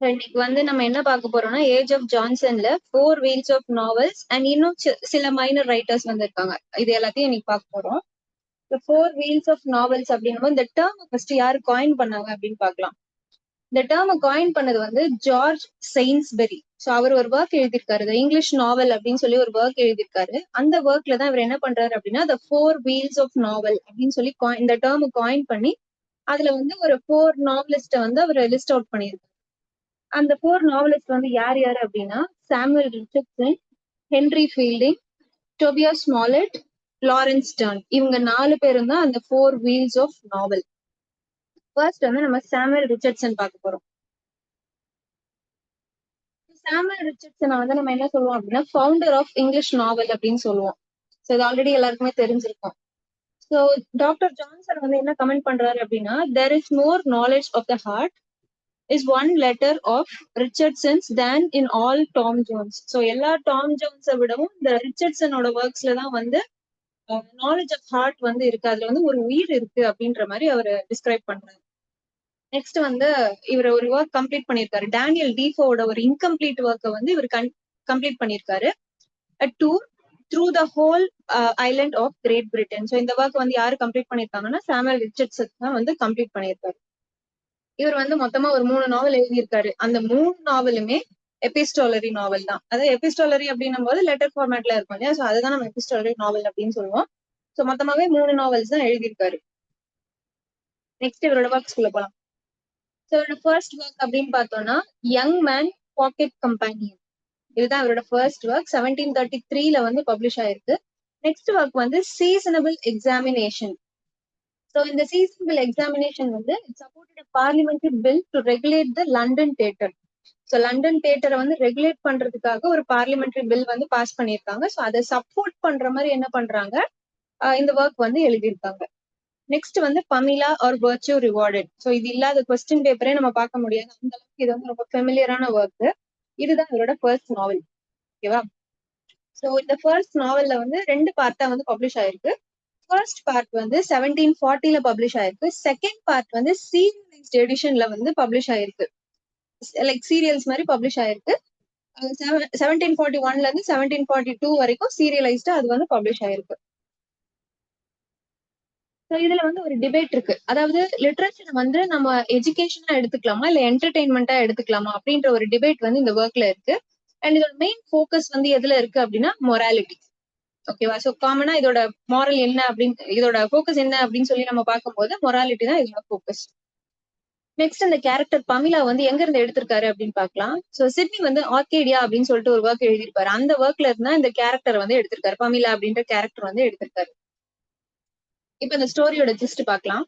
இன்னைக்கு வந்து நம்ம என்ன பார்க்க போறோம்னா ஏஜ் ஆஃப் ஜான்சன்ல four wheels of novels and இன்னும் சில மைனர் ரைட்டர்ஸ் வந்து இருக்காங்க. இது எல்லாத்தையும் இன்னைக்கு பார்க்க போறோம். ஃபோர் வீல்ஸ் ஆஃப் நாவல்ஸ் அப்படின்னும் இந்த டேர்ம் ஃபர்ஸ்ட் யாரு காயின் பண்ணாங்க அப்படின்னு பார்க்கலாம். இந்த டேர்ம் காயின் பண்ணது வந்து ஜார்ஜ் செயின்ஸ்பெரி. ஸோ அவர் ஒரு ஒர்க் எழுதியிருக்காரு, இங்கிலீஷ் நாவல் அப்படின்னு சொல்லி ஒரு ஒர்க் எழுதியிருக்காரு. அந்த ஒர்க்ல தான் இவர் என்ன பண்றாரு அப்படின்னா த ஃபோர் வீல்ஸ் ஆஃப் நாவல் அப்படின்னு சொல்லி இந்த டேர்ம் காயின் பண்ணி அதுல வந்து ஒரு ஃபோர் நாவலிஸ்ட வந்து அவர் லிஸ்ட் அவுட் பண்ணியிருக்காரு. அந்த ஃபோர் நாவலிஸ்ட் வந்து யார் யாரு அப்படின்னா Samuel Richardson, Henry Fielding, Tobias Smollett, Laurence Sterne. இவங்க 4 பேரும் தான் அந்த four wheels of novel. First வந்து நம்ம சாமுவல் ரிச்சர்ட்சன் பார்க்க போறோம். சாமுவல் ரிச்சர்ட்சனை வந்து நம்ம என்ன சொல்லுவோம் அப்படின்னா ஃபவுண்டர் ஆஃப் இங்கிலீஷ் நாவல் அப்படின்னு சொல்லுவோம். ஸோ இது ஆல்ரெடி எல்லாருக்குமே தெரிஞ்சிருக்கும். ஸோ டாக்டர் ஜான்சன் வந்து என்ன கமெண்ட் பண்றாரு அப்படின்னா there is more knowledge of the heart is one letter of Richardson's than in all Tom Jones. So எல்லா டாம் ஜோன்ஸை விடவும் இந்த ரிச்சர்ட்சனோட ஒர்க்ஸ்ல தான் வந்து நாலேஜ் ஆஃப் ஹார்ட் வந்து இருக்கு, அதுல வந்து ஒரு உயிர் இருக்கு அப்படின்ற மாதிரி அவர் டிஸ்கிரைப் பண்றாரு. நெக்ஸ்ட் வந்து இவர் ஒரு ஒர்க் கம்ப்ளீட் பண்ணியிருக்காரு. டேனியல் டீஃபோட ஒரு இன்கம்ப்ளீட் ஒர்க்கை வந்து இவர் கம்ப்ளீட் பண்ணியிருக்காரு, a tour through the whole island of Great Britain. So இந்த ஒர்க் வந்து யாரு கம்ப்ளீட் பண்ணியிருக்காங்கன்னா சாமுவல் ரிச்சர்ட்சன் தான் வந்து கம்ப்ளீட் பண்ணியிருக்காரு. இவர் வந்து மொத்தமா ஒரு 3 நாவல் எழுதியிருக்காரு. அந்த 3 நாவலுமே எபிஸ்டோலரி நாவல் தான். அதாவது எபிஸ்டோலரி அப்படின்னும் போது லெட்டர் ஃபார்மேட்ல இருக்கும் இல்லையா, ஸோ அதுதான் நம்ம எபிஸ்டோலரி நாவல் அப்படின்னு சொல்லுவோம். ஸோ மொத்தமாவே 3 நாவல்ஸ் தான் எழுதியிருக்காரு. நெக்ஸ்ட் இவரோட ஒர்க்ஸ்குள்ள போலாம். ஸோ இவரோட ஃபர்ஸ்ட் ஒர்க் அப்படின்னு பார்த்தோம்னா யங் மேன் பாக்கெட் கம்பெனியன். இதுதான் இவரோட ஃபர்ஸ்ட் ஒர்க். 1733ல வந்து பப்ளிஷ் ஆயிருக்கு. நெக்ஸ்ட் ஒர்க் வந்து சீசனபிள் எக்ஸாமினேஷன். ஸோ இந்த சீசனபிள் எக்ஸாமினேஷன் வந்து supported parliamentary bill to regulate the London theatre. So London தியேட்டரை வந்து ரெகுலேட் பண்றதுக்காக ஒரு பார்லிமெண்டரி பில் வந்து பாஸ் பண்ணியிருக்காங்க. ஸோ அதை சப்போர்ட் பண்ற மாதிரி என்ன பண்றாங்க, இந்த ஒர்க் வந்து எழுதியிருக்காங்க. நெக்ஸ்ட் வந்து Pamela or virtue rewarded. So இது இல்லாத கொஸ்டின் பேப்பரே நம்ம பார்க்க முடியாது, அந்த அளவுக்கு இது வந்து ரொம்ப ஃபெமிலியரான ஒர்க். இதுதான் இவரோட ஃபர்ஸ்ட் நாவல். ஓகேவா? ஸோ இந்த ஃபர்ஸ்ட் நாவல்ல வந்து 2 பார்ட்டா வந்து பப்ளிஷ் ஆயிருக்கு. ஃபர்ஸ்ட் பார்ட் வந்து 1740ல பப்ளிஷ் ஆயிருக்கு. செகண்ட் பார்ட் வந்து சீரியலைஸ்ட் எடிஷன்ல வந்து பப்ளிஷ் ஆயிருக்கு, லைக் சீரியல்ஸ் மாதிரி பப்ளிஷ் ஆயிருக்கு. 1741ல இருந்து 1742 வரைக்கும் சீரியலைஸ்டா அது வந்து பப்ளிஷ் ஆயிருக்கு. ஸோ இதுல வந்து ஒரு டிபேட் இருக்கு. அதாவது லிட்ரேச்சரை வந்து நம்ம எஜுகேஷனா எடுத்துக்கலாமா இல்ல என்டர்டெயின்மெண்டா எடுத்துக்கலாமா அப்படின்ற ஒரு டிபேட் வந்து இந்த ஒர்க்ல இருக்கு. அண்ட் இதோட மெயின் ஃபோக்கஸ் வந்து எதுல இருக்கு அப்படின்னா மொராலிட்டி. ஓகேவா? ஸோ காமனா இதோட மாரல் என்ன அப்படின்னு, இதோட ஃபோக்கஸ் என்ன அப்படின்னு சொல்லி நம்ம பார்க்கும்போது மொராலிட்டி தான் இதோட ஃபோக்கஸ். நெக்ஸ்ட் இந்த கேரக்டர் பமிலா வந்து எங்க இருந்து எடுத்திருக்காரு அப்படின்னு பார்க்கலாம். ஸோ சிட்னி வந்து ஆர்கேடியா அப்படின்னு சொல்லிட்டு ஒரு ஒர்க் எழுதியிருப்பாரு. அந்த ஒர்க்ல இருந்தா இந்த கேரக்டர் வந்து எடுத்திருக்காரு, பமிலா அப்படின்ற கேரக்டர் வந்து எடுத்திருக்காரு. இப்ப இந்த ஸ்டோரியோட ஜிஸ்ட் பார்க்கலாம்.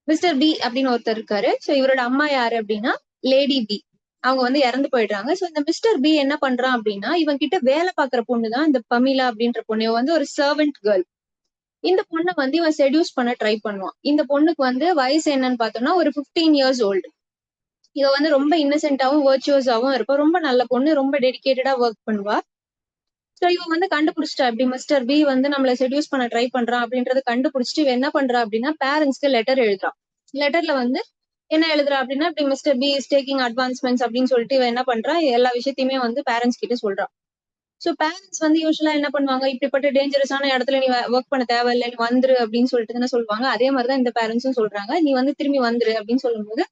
மிஸ்டர் பி அப்படின்னு ஒருத்தர் இருக்காரு. ஸோ இவரோட அம்மா யாரு அப்படின்னா லேடி பி. அவங்க வந்து இறந்து போயிடுறாங்க. ஸோ இந்த மிஸ்டர் பி என்ன பண்றான் அப்படின்னா இவன் கிட்ட வேலை பார்க்குற பொண்ணு தான் இந்த பமிலா அப்படின்ற பொண்ணு. இவன் வந்து ஒரு சர்வெண்ட் கேர்ள். இந்த பொண்ணை வந்து இவன் செடியூஸ் பண்ண ட்ரை பண்ணுவான். இந்த பொண்ணுக்கு வந்து வயசு என்னன்னு பார்த்தோம்னா ஒரு 15 இயர்ஸ் ஓல்டு. இவ வந்து ரொம்ப இன்னசென்ட்டாவும் வர்ச்சுவஸாவும் இருப்பா. ரொம்ப நல்ல பொண்ணு, ரொம்ப டெடிகேட்டடா ஒர்க் பண்ணுவா. ஸோ இவன் வந்து கண்டுபிடிச்சிட்டா இப்படி மிஸ்டர் பி வந்து நம்மள செடியூஸ் பண்ண ட்ரை பண்றான் அப்படின்றத கண்டுபிடிச்சிட்டு இவன் என்ன பண்றா அப்படின்னா பேரண்ட்ஸ்க்கு லெட்டர் எழுதுறான். லெட்டர்ல வந்து என்ன எழுதுறா அப்படின்னா இப்படி mister P is taking advancements அப்படின்னு சொல்லிட்டு இவன் என்ன பண்றா எல்லா விஷயத்தையுமே வந்து பேரண்ட்ஸ் கிட்ட சொல்றான். ஸோ பேரண்ட்ஸ் வந்து யூஸ்வலா என்ன பண்ணுவாங்க, இப்படிப்பட்ட டேஞ்சரஸான இடத்துல நீ ஒர்க் பண்ண தேவையில்லை, நீ வந்துரு அப்படின்னு சொல்லிட்டு தானே சொல்லுவாங்க. அதே மாதிரிதான் இந்த பேரண்ட்ஸும் சொல்றாங்க, நீ வந்து திரும்பி வந்துரு அப்படின்னு சொல்லும்போது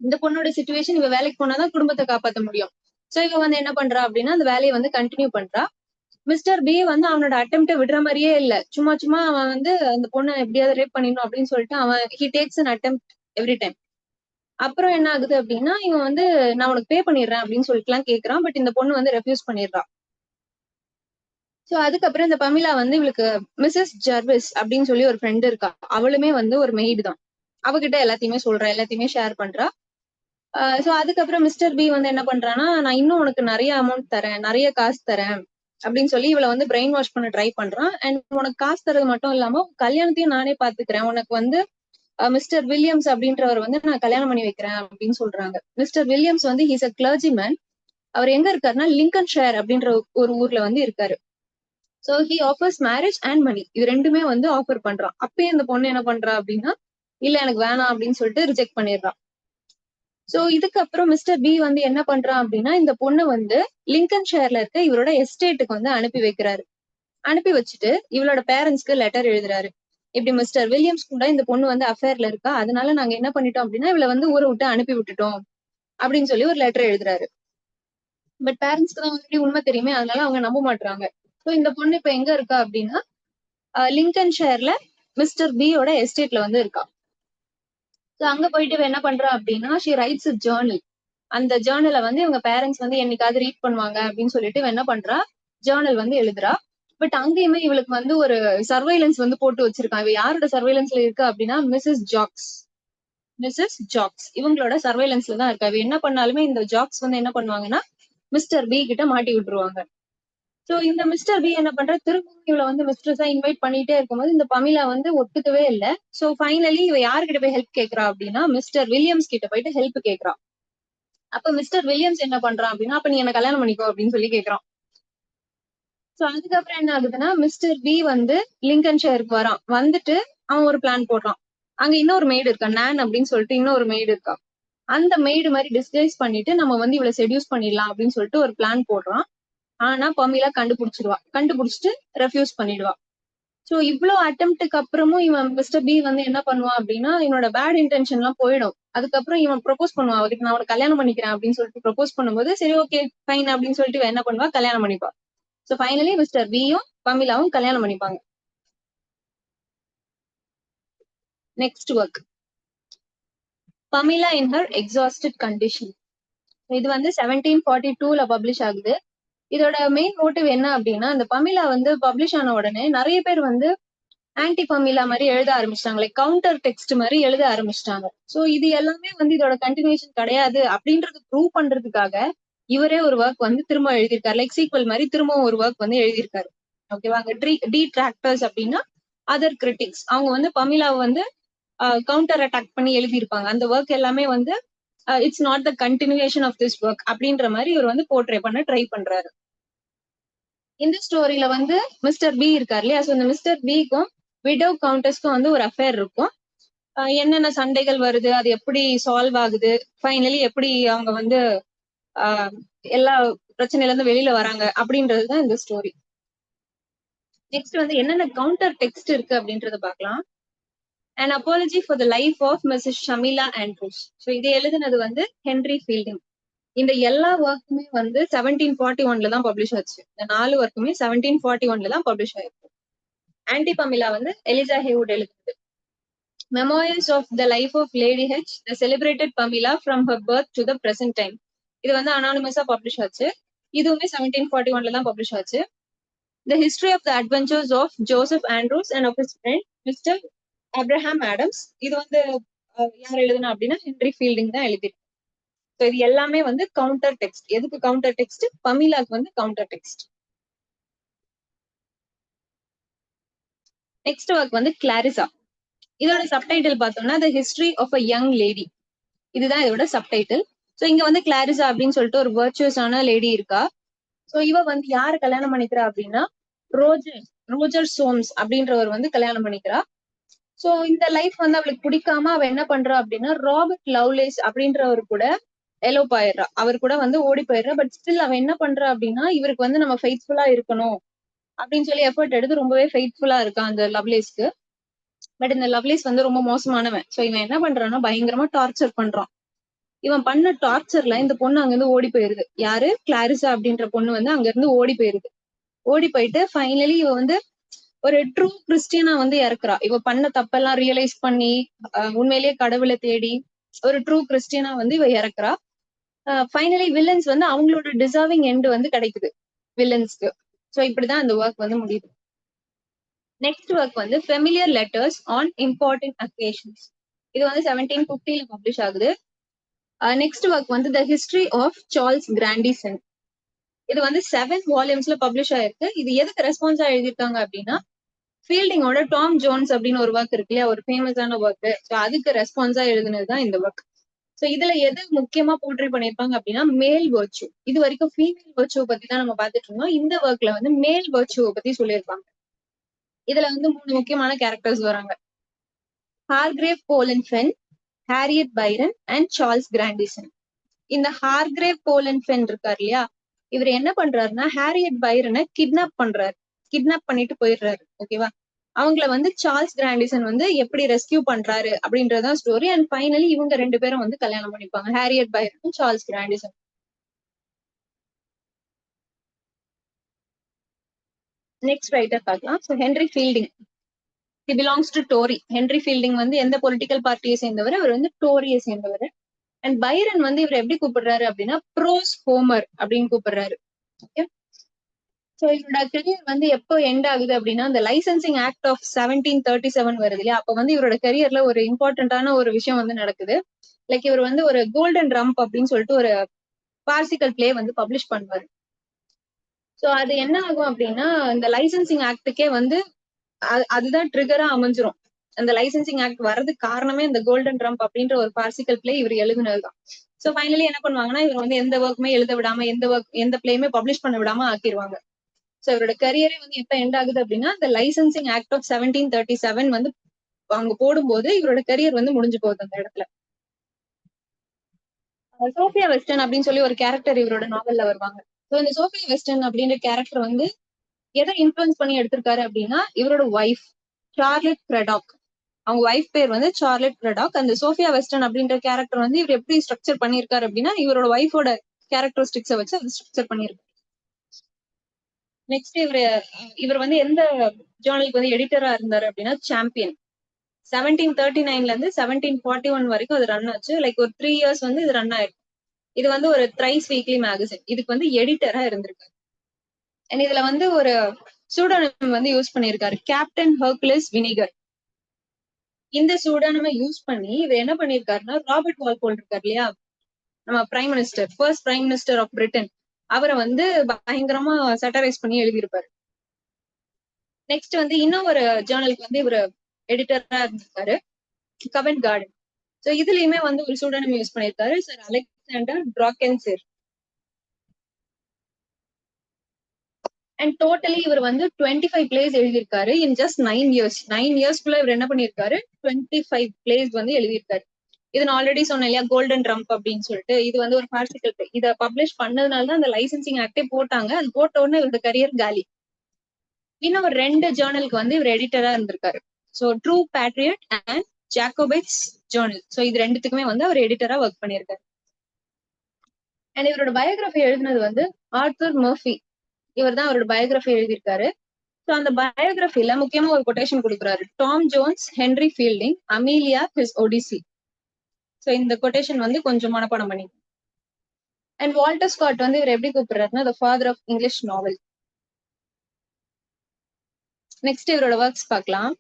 இந்த பொண்ணோட சிச்சுவேஷன் இவ வேலைக்கு போனாதான் குடும்பத்தை காப்பாற்ற முடியும். சோ இவ வந்து என்ன பண்றா அப்படின்னா அந்த வேலையை வந்து கண்டினியூ பண்றா. மிஸ்டர் பி வந்து அவனோட அட்டெம்ப்ட விடுற மாதிரியே இல்ல. சும்மா சும்மா அவன் வந்து அந்த பொண்ணை எப்படியாவது ரேப் பண்ணிடணும் அப்படின்னு சொல்லிட்டு அவன் he takes an attempt every time. அப்புறம் என்ன ஆகுது அப்படின்னா இவன் வந்து நான் உனக்கு பே பண்ணிடுறேன் அப்படின்னு சொல்லிட்டு எல்லாம் கேட்கறான். பட் இந்த பொண்ணு வந்து ரெஃப்யூஸ் பண்ணிடுறா. சோ அதுக்கப்புறம் இந்த பமிலா வந்து இவளுக்கு மிஸ்ஸஸ் ஜர்விஸ் அப்படின்னு சொல்லி ஒரு ஃப்ரெண்ட் இருக்கா. அவளுமே வந்து ஒரு மெய்டு தான். அவகிட்ட எல்லாத்தையுமே சொல்றா, எல்லாத்தையுமே ஷேர் பண்றா. சோ அதுக்கப்புறம் மிஸ்டர் பி வந்து என்ன பண்றான்னா நான் இன்னும் உனக்கு நிறைய அமௌண்ட் தரேன், நிறைய காசு தரேன் அப்படின்னு சொல்லி இவளை வந்து பிரெயின் வாஷ் பண்ண ட்ரை பண்றான். அண்ட் உனக்கு காசு தரது மட்டும் இல்லாம கல்யாணத்தையும் நானே பாத்துக்கிறேன், உனக்கு வந்து மிஸ்டர் வில்லியம்ஸ் அப்படின்றவர் வந்து நான் கல்யாணம் பண்ணி வைக்கிறேன் அப்படின்னு சொல்றாங்க. மிஸ்டர் வில்லியம்ஸ் வந்து ஹீஸ் அ கிளர்ஜி மேன். அவர் எங்க இருக்காருன்னா லிங்கன் ஷேர் அப்படின்ற ஒரு ஊர்ல வந்து இருக்காரு. So he offers marriage and money, இது ரெண்டுமே வந்து ஆஃபர் பண்றான். அப்பயே இந்த பொண்ணு என்ன பண்றா அப்படின்னா இல்ல எனக்கு வேணாம் அப்படின்னு சொல்லிட்டு ரிஜெக்ட் பண்ணிடுறான். சோ இதுக்கப்புறம் மிஸ்டர் பி வந்து என்ன பண்றான் அப்படின்னா இந்த பொண்ணு வந்து லிங்கன் ஷேர்ல இருக்க இவரோட எஸ்டேட்டுக்கு வந்து அனுப்பி வைக்கிறாரு. அனுப்பி வச்சுட்டு இவளோட பேரண்ட்ஸ்க்கு லெட்டர் எழுதுறாரு. இப்படி மிஸ்டர் வில்லியம்ஸ் கூட இந்த பொண்ணு வந்து அஃபேர்ல இருக்கா, அதனால நாங்க என்ன பண்ணிட்டோம் அப்படின்னா இவளை வந்து ஊரை விட்டு அனுப்பி விட்டுட்டோம் அப்படின்னு சொல்லி ஒரு லெட்டர் எழுதுறாரு. பட் பேரண்ட்ஸ்க்கு தான் ஆல்ரெடி உண்மை தெரியுமே, அதனால அவங்க நம்ப மாட்டாங்க. ஸோ இந்த பொண்ணு இப்ப எங்க இருக்கா அப்படின்னா லிங்கன் ஷேர்ல மிஸ்டர் பியோட எஸ்டேட்ல வந்து இருக்கா. ஸோ அங்க போயிட்டு இவ என்ன பண்றா அப்படின்னா ஷி ரைட்ஸ் அ ஜேர்னல். அந்த ஜேர்னலை வந்து இவங்க பேரண்ட்ஸ் வந்து என்னைக்காவது ரீட் பண்ணுவாங்க அப்படின்னு சொல்லிட்டு இவ என்ன பண்றா, ஜேர்னல் வந்து எழுதுறா. பட் அங்கேயுமே இவளுக்கு வந்து ஒரு சர்வைலன்ஸ் வந்து போட்டு வச்சிருக்கான். இவ யாரோட சர்வைலன்ஸ்ல இருக்கா அப்படின்னா மிஸ்ஸஸ் ஜாக்ஸ் இவங்களோட சர்வைலன்ஸ்ல தான் இருக்கா. இவ என்ன பண்ணாலுமே இந்த ஜாக்ஸ் வந்து என்ன பண்ணுவாங்கன்னா மிஸ்டர் பி கிட்ட மாட்டி விட்டுருவாங்க. சோ இந்த மிஸ்டர் பி என்ன பண்ற, திரும்பவும் இவளை வந்து மிஸ்டர்ஸா இன்வைட் பண்ணிட்டே இருக்கும்போது இந்த பமிலா வந்து ஒத்துக்கவே இல்லை. சோ ஃபைனலி இவ யாருக்கிட்ட போய் ஹெல்ப் கேட்கறா அப்படின்னா மிஸ்டர் வில்லியம்ஸ் கிட்ட போயிட்டு ஹெல்ப் கேட்கறா. அப்ப மிஸ்டர் வில்லியம்ஸ் என்ன பண்றான் அப்படின்னா அப்ப நீ என்ன கல்யாணம் பண்ணிக்கோ அப்படின்னு சொல்லி கேட்கறான். சோ அதுக்கப்புறம் என்ன ஆகுதுன்னா மிஸ்டர் பி வந்து லிங்கன் ஷேருக்கு வரான். வந்துட்டு அவன் ஒரு பிளான் போடுறான். அங்க இன்னொரு மெய்டு இருக்கா, நான் அப்படின்னு சொல்லிட்டு இன்னொரு மெய்டு இருக்கா. அந்த மெய்டு மாதிரி டிஸ்கைஸ் பண்ணிட்டு நம்ம வந்து இவளை செடியூஸ் பண்ணிடலாம் அப்படின்னு சொல்லிட்டு ஒரு பிளான் போடுறான். ஆனா பமிலா கண்டுபிடிச்சிருவா. கண்டுபிடிச்சிட்டு ரெஃப்யூஸ் பண்ணிடுவா. சோ இவ்வளவு அட்டெம்ப்டுக்கு அப்புறமும் இவன் மிஸ்டர் பி வந்து என்ன பண்ணுவான் அப்படின்னா இவனோட பேட் இன்டென்ஷன் எல்லாம் போயிடும். அதுக்கப்புறம் இவன் ப்ரொபோஸ் பண்ணுவான், அவருக்கு நான் அவனை கல்யாணம் பண்ணிக்கிறேன் அப்படின்னு சொல்லிட்டு ப்ரொபோஸ் பண்ணும்போது சரி ஓகே ஃபைன் அப்படின்னு சொல்லிட்டு இவன் என்ன பண்ணுவா, கல்யாணம் பண்ணிப்பா. சோ ஃபைனலி மிஸ்டர் பியும் பமிலாவும் கல்யாணம் பண்ணிப்பாங்க. Next work, பமிலா in her exhausted condition. இது வந்து 1742ல பப்ளிஷ் ஆகுது. இதோட மெயின் மோட்டிவ் என்ன அப்படின்னா இந்த பமிலா வந்து பப்ளிஷ் ஆன உடனே நிறைய பேர் வந்து ஆன்டி பமிலா மாதிரி எழுத ஆரம்பிச்சிட்டாங்க, லைக் கவுண்டர் டெக்ஸ்ட் மாதிரி எழுத ஆரம்பிச்சிட்டாங்க. சோ இது எல்லாமே வந்து இதோட கண்டினியூஷன் கிடையாது அப்படின்றது ப்ரூவ் பண்றதுக்காக இவரே ஒரு ஒர்க் வந்து திரும்ப எழுதியிருக்காரு, லைக் சீக்வல் மாதிரி திரும்பவும் ஒரு ஒர்க் வந்து எழுதியிருக்காரு. ஓகேவா, அங்க டிட்ராக்டர்ஸ் அப்படின்னா அதர் கிரிட்டிக்ஸ், அவங்க வந்து பமிலாவை வந்து கவுண்டர் அட்டாக் பண்ணி எழுதியிருப்பாங்க. அந்த ஒர்க் எல்லாமே வந்து it's not the continuation of this work அப்படின்ற மாதிரி இவர் வந்து போர்ட்ரே பண்ண ட்ரை பண்றாரு. இந்த ஸ்டோரியில வந்து மிஸ்டர் பி இருக்காரு இல்லையா, இந்த மிஸ்டர் பிக்கும் விடோ கவுண்டர்ஸ்க்கும் வந்து ஒரு அஃபேர் இருக்கும். என்னென்ன சண்டைகள் வருது, அது எப்படி சால்வ் ஆகுது, ஃபைனலி எப்படி அவங்க வந்து எல்லா பிரச்சனையில இருந்து வெளியில வராங்க அப்படின்றதுதான் இந்த ஸ்டோரி. நெக்ஸ்ட் வந்து என்னென்ன கவுண்டர் டெக்ஸ்ட் இருக்கு அப்படின்றத பார்க்கலாம். An apology for the life of Mrs. Shamila Andrews. So இது எழுதுனது வந்து ஹென்ரி ஃபீல்டிங். இந்த எல்லா ஒர்க்குமே வந்து 1741ல தான் பப்ளிஷ் ஆச்சு. இந்த 4 ஒர்க்குமே 1741ல தான் பப்ளிஷ் ஆயிருக்கு. ஆன்டி பமிலா வந்து எலிசா ஹேவுட் எழுதுது. Memoirs of the life of Lady H, the celebrated Pamela from her birth to the present time. இது வந்து அனானிமஸா பப்ளிஷ் ஆச்சு. இதுவுமே 1741ல தான் பப்ளிஷ் ஆச்சு. The history of the adventures of Joseph Andrews and of his friend mister Abraham Adams. இது வந்து யார் எழுதுனா அப்படின்னா ஹென்ரி ஃபீல்டிங் தான் எழுதிருக்கு. ஸோ இது எல்லாமே வந்து கவுண்டர் டெக்ஸ்ட். எதுக்கு கவுண்டர் டெக்ஸ்ட், பமிலாக்கு வந்து கவுண்டர் டெக்ஸ்ட். நெக்ஸ்ட் ஒர்க் வந்து கிளாரிசா. இதோட சப்டைட்டில் பார்த்தோம்னா the history of a young lady, இதுதான் இதோட சப்டைட்டில். ஸோ இங்க வந்து கிளாரிசா அப்படின்னு சொல்லிட்டு ஒரு வர்ச்சுவஸான லேடி இருக்கா. ஸோ இவ வந்து யாரு கல்யாணம் பண்ணிக்கிறா அப்படின்னா ரோஜர் சோம்ஸ் அப்படின்றவர் வந்து கல்யாணம் பண்ணிக்கிறா. சோ இந்த லைஃப் வந்து அவளுக்கு பிடிக்காம அவ என்ன பண்றா அப்படின்னா ராபர்ட் லவ்லேஸ் அப்படின்றவர் கூட எலோப் ஆயிடுறா. அவர் கூட வந்து ஓடி போயிடுறா. பட் ஸ்டில் அவ என்ன பண்றா அப்படின்னா இவருக்கு வந்து நம்ம ஃபெய்த்ஃபுல்லா இருக்கணும் அப்படின்னு சொல்லி எஃபர்ட் எடுத்து ரொம்பவே ஃபெய்த்ஃபுல்லா இருக்கா அந்த லவ்லேஸ்க்கு. பட் இந்த லவ்லேஸ் வந்து ரொம்ப மோசமானவன். சோ இவன் என்ன பண்றான்னா பயங்கரமா டார்ச்சர் பண்றான். இவன் பண்ண டார்ச்சர்ல இந்த பொண்ணு அங்க இருந்து ஓடி போயிருது. யாரு, கிளாரிசா அப்படின்ற பொண்ணு வந்து அங்க இருந்து ஓடி போயிருது. ஓடி போயிட்டு ஃபைனலி இவ வந்து ஒரு ட்ரூ கிறிஸ்டியனா வந்து இறக்குறா. இவ பண்ண தப்பெல்லாம் ரியலைஸ் பண்ணி உண்மையிலேயே கடவுளை தேடி ஒரு ட்ரூ கிறிஸ்டியனா வந்து இவ இறக்குறா. ஃபைனலி வில்லன்ஸ் வந்து அவங்களோட டிசர்விங் எண்ட் வந்து கிடைக்குது வில்லன்ஸ்க்கு. ஸோ இப்படிதான் அந்த ஒர்க் வந்து முடியுது. நெக்ஸ்ட் ஒர்க் வந்து familiar letters on important occasions. இது வந்து 1750ல பப்ளிஷ் ஆகுது. நெக்ஸ்ட் ஒர்க் வந்து த ஹிஸ்டரி ஆஃப் சார்ல்ஸ் கிராண்டிசன். இது வந்து 7 வால்யூம்ஸ்ல பப்ளிஷ் ஆயிருக்கு. இது எதுக்கு ரெஸ்பான்ஸா எழுதியிருக்காங்க அப்படின்னா ஃபீல்டிங்கோட டாம் ஜோன்ஸ் அப்படின்னு ஒரு ஒர்க் இருக்கு இல்லையா, ஒரு ஃபேமஸான ஒர்க். ஸோ அதுக்கு ரெஸ்பான்ஸா எழுதுனதுதான் இந்த ஒர்க். ஸோ இதுல எது முக்கியமா போர்ட்ரே பண்ணிருப்பாங்க அப்படின்னா மேல் வர்ச்சு. இது வரைக்கும் ஃபீமேல் வர்ச்சுவை பத்தி தான் நம்ம பார்த்துட்டு இருந்தோம். இந்த ஒர்க்ல வந்து மேல் வர்ச்சுவை பத்தி சொல்லியிருப்பாங்க. இதுல வந்து 3 முக்கியமான கேரக்டர்ஸ் வராங்க. Hargrave Pollexfen, Harriet Byron and Charles Grandison. இந்த ஹார்கிரேவ் போலன்ஃபென் இருக்காரு இல்லையா, இவர் என்ன பண்றாருன்னா ஹாரியட் பைரனை கிட்னாப் பண்றாரு, கிட்னாப் பண்ணிட்டு போயிடுறாரு. ஓகேவா, அவங்கள வந்து சார்ல்ஸ் கிராண்டிசன் வந்து எப்படி ரெஸ்கியூ பண்றாரு அப்படின்றதான் ஸ்டோரி. அண்ட் ஃபைனலி இவங்க ரெண்டு பேரும் வந்து கல்யாணம் பண்ணிப்பாங்க, ஹாரியட் பைரனும் சார்ல்ஸ் கிராண்டிசன். நெக்ஸ்ட் ரைட்டர் பார்க்கலாம். So Henry Fielding, he belongs to Tory. Henry Fielding வந்து எந்த பொலிட்டிக்கல் பார்ட்டியை சேர்ந்தவர்? அவர் வந்து டோரியை சேர்ந்தவர். அண்ட் பைரன் வந்து இவர் எப்படி கூப்பிடுறாரு அப்படின்னா ப்ரோஸ் ஹோமர் அப்படின்னு கூப்பிடுறாரு. ஓகே, ஸோ இவரோட கெரியர் வந்து எப்போ எண்ட் ஆகுது அப்படின்னா இந்த லைசன்சிங் ஆக்ட் ஆஃப் 1737 வருது இல்லையா, அப்ப வந்து இவரோட கெரியர்ல ஒரு இம்பார்ட்டன்டான ஒரு விஷயம் வந்து நடக்குது. லைக் இவர் வந்து ஒரு கோல்டன் ரம்ப் அப்படின்னு சொல்லிட்டு ஒரு பார்சிக்கல் பிளே வந்து பப்ளிஷ் பண்ணுவாரு. ஸோ அது என்ன ஆகும் அப்படின்னா இந்த லைசன்சிங் ஆக்டுக்கே வந்து அதுதான் ட்ரிகரா அமைஞ்சிரும். அந்த லைசன்சிங் ஆக்ட் வர்றதுக்கு காரணமே இந்த கோல்டன் ட்ரம்ப் அப்படின்ற ஒரு பார்சிக்கல் பிளே இவர் எழுதுனதுதான். சோ ஃபைனலி என்ன பண்ணுவாங்கன்னா இவர் வந்து எந்த ஒர்க்குமே எழுத விடாம எந்த பிளேயுமே பப்ளிஷ் பண்ண விடாம ஆக்கிடுவாங்க. சோ இவரோட கரியரே வந்து எப்ப எண்ட் ஆகுது அப்படின்னா இந்த லைசன்சிங் ஆக்ட் ஆஃப் 1737 வந்து அவங்க போடும்போது இவரோட கரியர் வந்து முடிஞ்சு போகுது அந்த இடத்துல. சோஃபியா வெஸ்டர்ன் அப்படின்னு சொல்லி ஒரு கேரக்டர் இவரோட நாவல்ல வருவாங்க. ஸோ இந்த சோஃபியா வெஸ்டர்ன் அப்படின்ற கேரக்டர் வந்து எதை இன்ஃபுளுன்ஸ் பண்ணி எடுத்திருக்காரு அப்படின்னா இவரோட ஒய்ஃப் சார்லட் கிரடாக். அவங்க ஒய்ஃப் பேர் வந்து சார்லட் கிரடாக். அந்த சோஃபியா வெஸ்டர்ன் அப்படின்ற கேரக்டர் வந்து இவர் எப்படி ஸ்ட்ரக்சர் பண்ணியிருக்காரு அப்படின்னா இவரோட ஒய்ஃபோட கேரக்டரிஸ்டிக்ஸை வச்சு அது ஸ்ட்ரக்சர் பண்ணியிருக்காரு. நெக்ஸ்ட் இவர் வந்து எந்த ஜேர்னலுக்கு வந்து எடிட்டரா இருந்தாரு அப்படின்னா சாம்பியன். 1739 இருந்து 1741 வரைக்கும் அது ரன் ஆச்சு. லைக் ஒரு 3 இயர்ஸ் வந்து இது ரன் ஆயிருக்கு. இது வந்து ஒரு த்ரைஸ் வீக்லி மேகசின். இதுக்கு வந்து எடிட்டரா இருந்திருக்காரு. அண்ட் இதுல வந்து ஒரு சூடானம் வந்து யூஸ் பண்ணியிருக்காரு, கேப்டன் ஹெர்குலஸ் வினிகர். இந்த சூடானமை யூஸ் பண்ணி இவர் என்ன பண்ணிருக்காருன்னா ராபர்ட் வால்போல் இருக்காரு இல்லையா, நம்ம prime minister, first prime minister of Britain, அவரை வந்து பயங்கரமா சட்டரைஸ் பண்ணி எழுதியிருப்பாரு. நெக்ஸ்ட் வந்து இன்னும் ஒரு ஜேர்னலுக்கு வந்து இவர் எடிட்டரா இருந்திருக்காரு, கவென்ட் கார்டன். சோ இதுலயுமே வந்து ஒரு சூடானம் யூஸ் பண்ணியிருக்காரு, சார் அலெக்சாண்டர் டிராக்கென்சிர். அண்ட் டோட்டலி இவர் வந்து 25 பிளேஸ் எழுதியிருக்காரு இன் ஜஸ்ட் 9 இயர்ஸ். 9 இயர்ஸ்க்குள்ள இவர் என்ன பண்ணிருக்காரு 25 பிளேஸ் வந்து எழுதியிருக்காரு. இது நான் ஆல்ரெடி சொன்னேன் இல்லையா கோல்டன் ட்ரம்ப் அப்படின்னு சொல்லிட்டு, இது வந்து ஒரு பார்சிக்கல் பிளே. இதை பப்ளிஷ் பண்ணதுனால தான் அந்த லைசன்சிங் ஆக்டே போட்டாங்க. அது போட்ட உடனே இவரோட கரியர் காலி. இன்னும் ஒரு 2 ஜேர்னலுக்கு வந்து இவர் எடிட்டரா இருந்திருக்காரு. So true patriot and Jacobites journal. So இது ரெண்டுத்துக்குமே வந்து அவர் எடிட்டரா ஒர்க் பண்ணியிருக்காரு. அண்ட் இவரோட பயோகிராஃபி எழுதினது வந்து ஆர்த்தர் மர்ஃபி. இவர் தான் அவரோட பயோகிராஃபி எழுதியிருக்காரு. ஸோ அந்த பயோகிராஃபில முக்கியமா ஒரு கொட்டேஷன் கொடுக்குறாரு, Tom Jones, Henry Fielding, Amelia his odyssey. ஸோ இந்த கொட்டேஷன் வந்து கொஞ்சம் மனப்பாடம் பண்ணி. அண்ட் வால்டர் ஸ்காட் வந்து இவர் எப்படி கூப்பிடுறாருன்னா the father of English novel. Next இவரோட ஒர்க்ஸ் பார்க்கலாம்.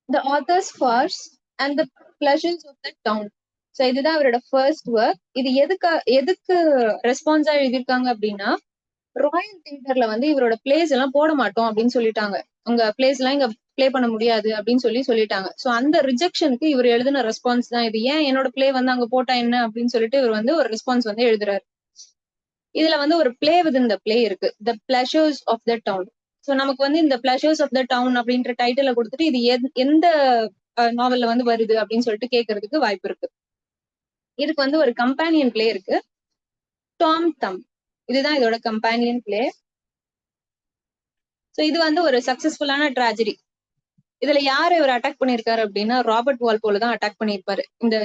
The authors farce and the pleasures of the town. So இதுதான் அவரோட ஃபர்ஸ்ட் ஒர்க். இது எதுக்கு ரெஸ்பான்ஸா எழுதியிருக்காங்க அப்படின்னா ராயல் தியேட்டர்ல வந்து இவரோட பிளேஸ் எல்லாம் போட மாட்டோம் அப்படின்னு சொல்லிட்டாங்க. உங்க பிளேஸ் எல்லாம் இங்க பிளே பண்ண முடியாது அப்படின்னு சொல்லிட்டாங்க. சோ அந்த ரிஜெக்ஷனுக்கு இவர் எழுதின ரெஸ்பான்ஸ் தான் இது. ஏன் என்னோட பிளே வந்து அங்க போட்டா என்ன அப்படின்னு சொல்லிட்டு இவர் வந்து ஒரு ரெஸ்பான்ஸ் வந்து எழுதுறாரு. இதுல வந்து ஒரு பிளே வித் த பிளே இருக்கு, the pleasures of the town. So நமக்கு வந்து இந்த பிளஷர்ஸ் ஆஃப் த டவுன் அப்படின்ற டைட்டில கொடுத்துட்டு இது எந்த நாவல்ல வந்து வருது அப்படின்னு சொல்லிட்டு கேட்கறதுக்கு வாய்ப்பு இருக்கு. இதுக்கு வந்து ஒரு கம்பானியன் பிளே இருக்கு, டாம் தம். இதுதான் இதோட கம்பானியன் பிளே. சோ இது வந்து ஒரு சக்சஸ்ஃபுல்லான ட்ராஜடி. இதுல யாரு இவர் அட்டாக் பண்ணிருக்காரு அப்படின்னா ராபர்ட் வால்போல் தான் அட்டாக் பண்ணிருப்பாரு. இந்த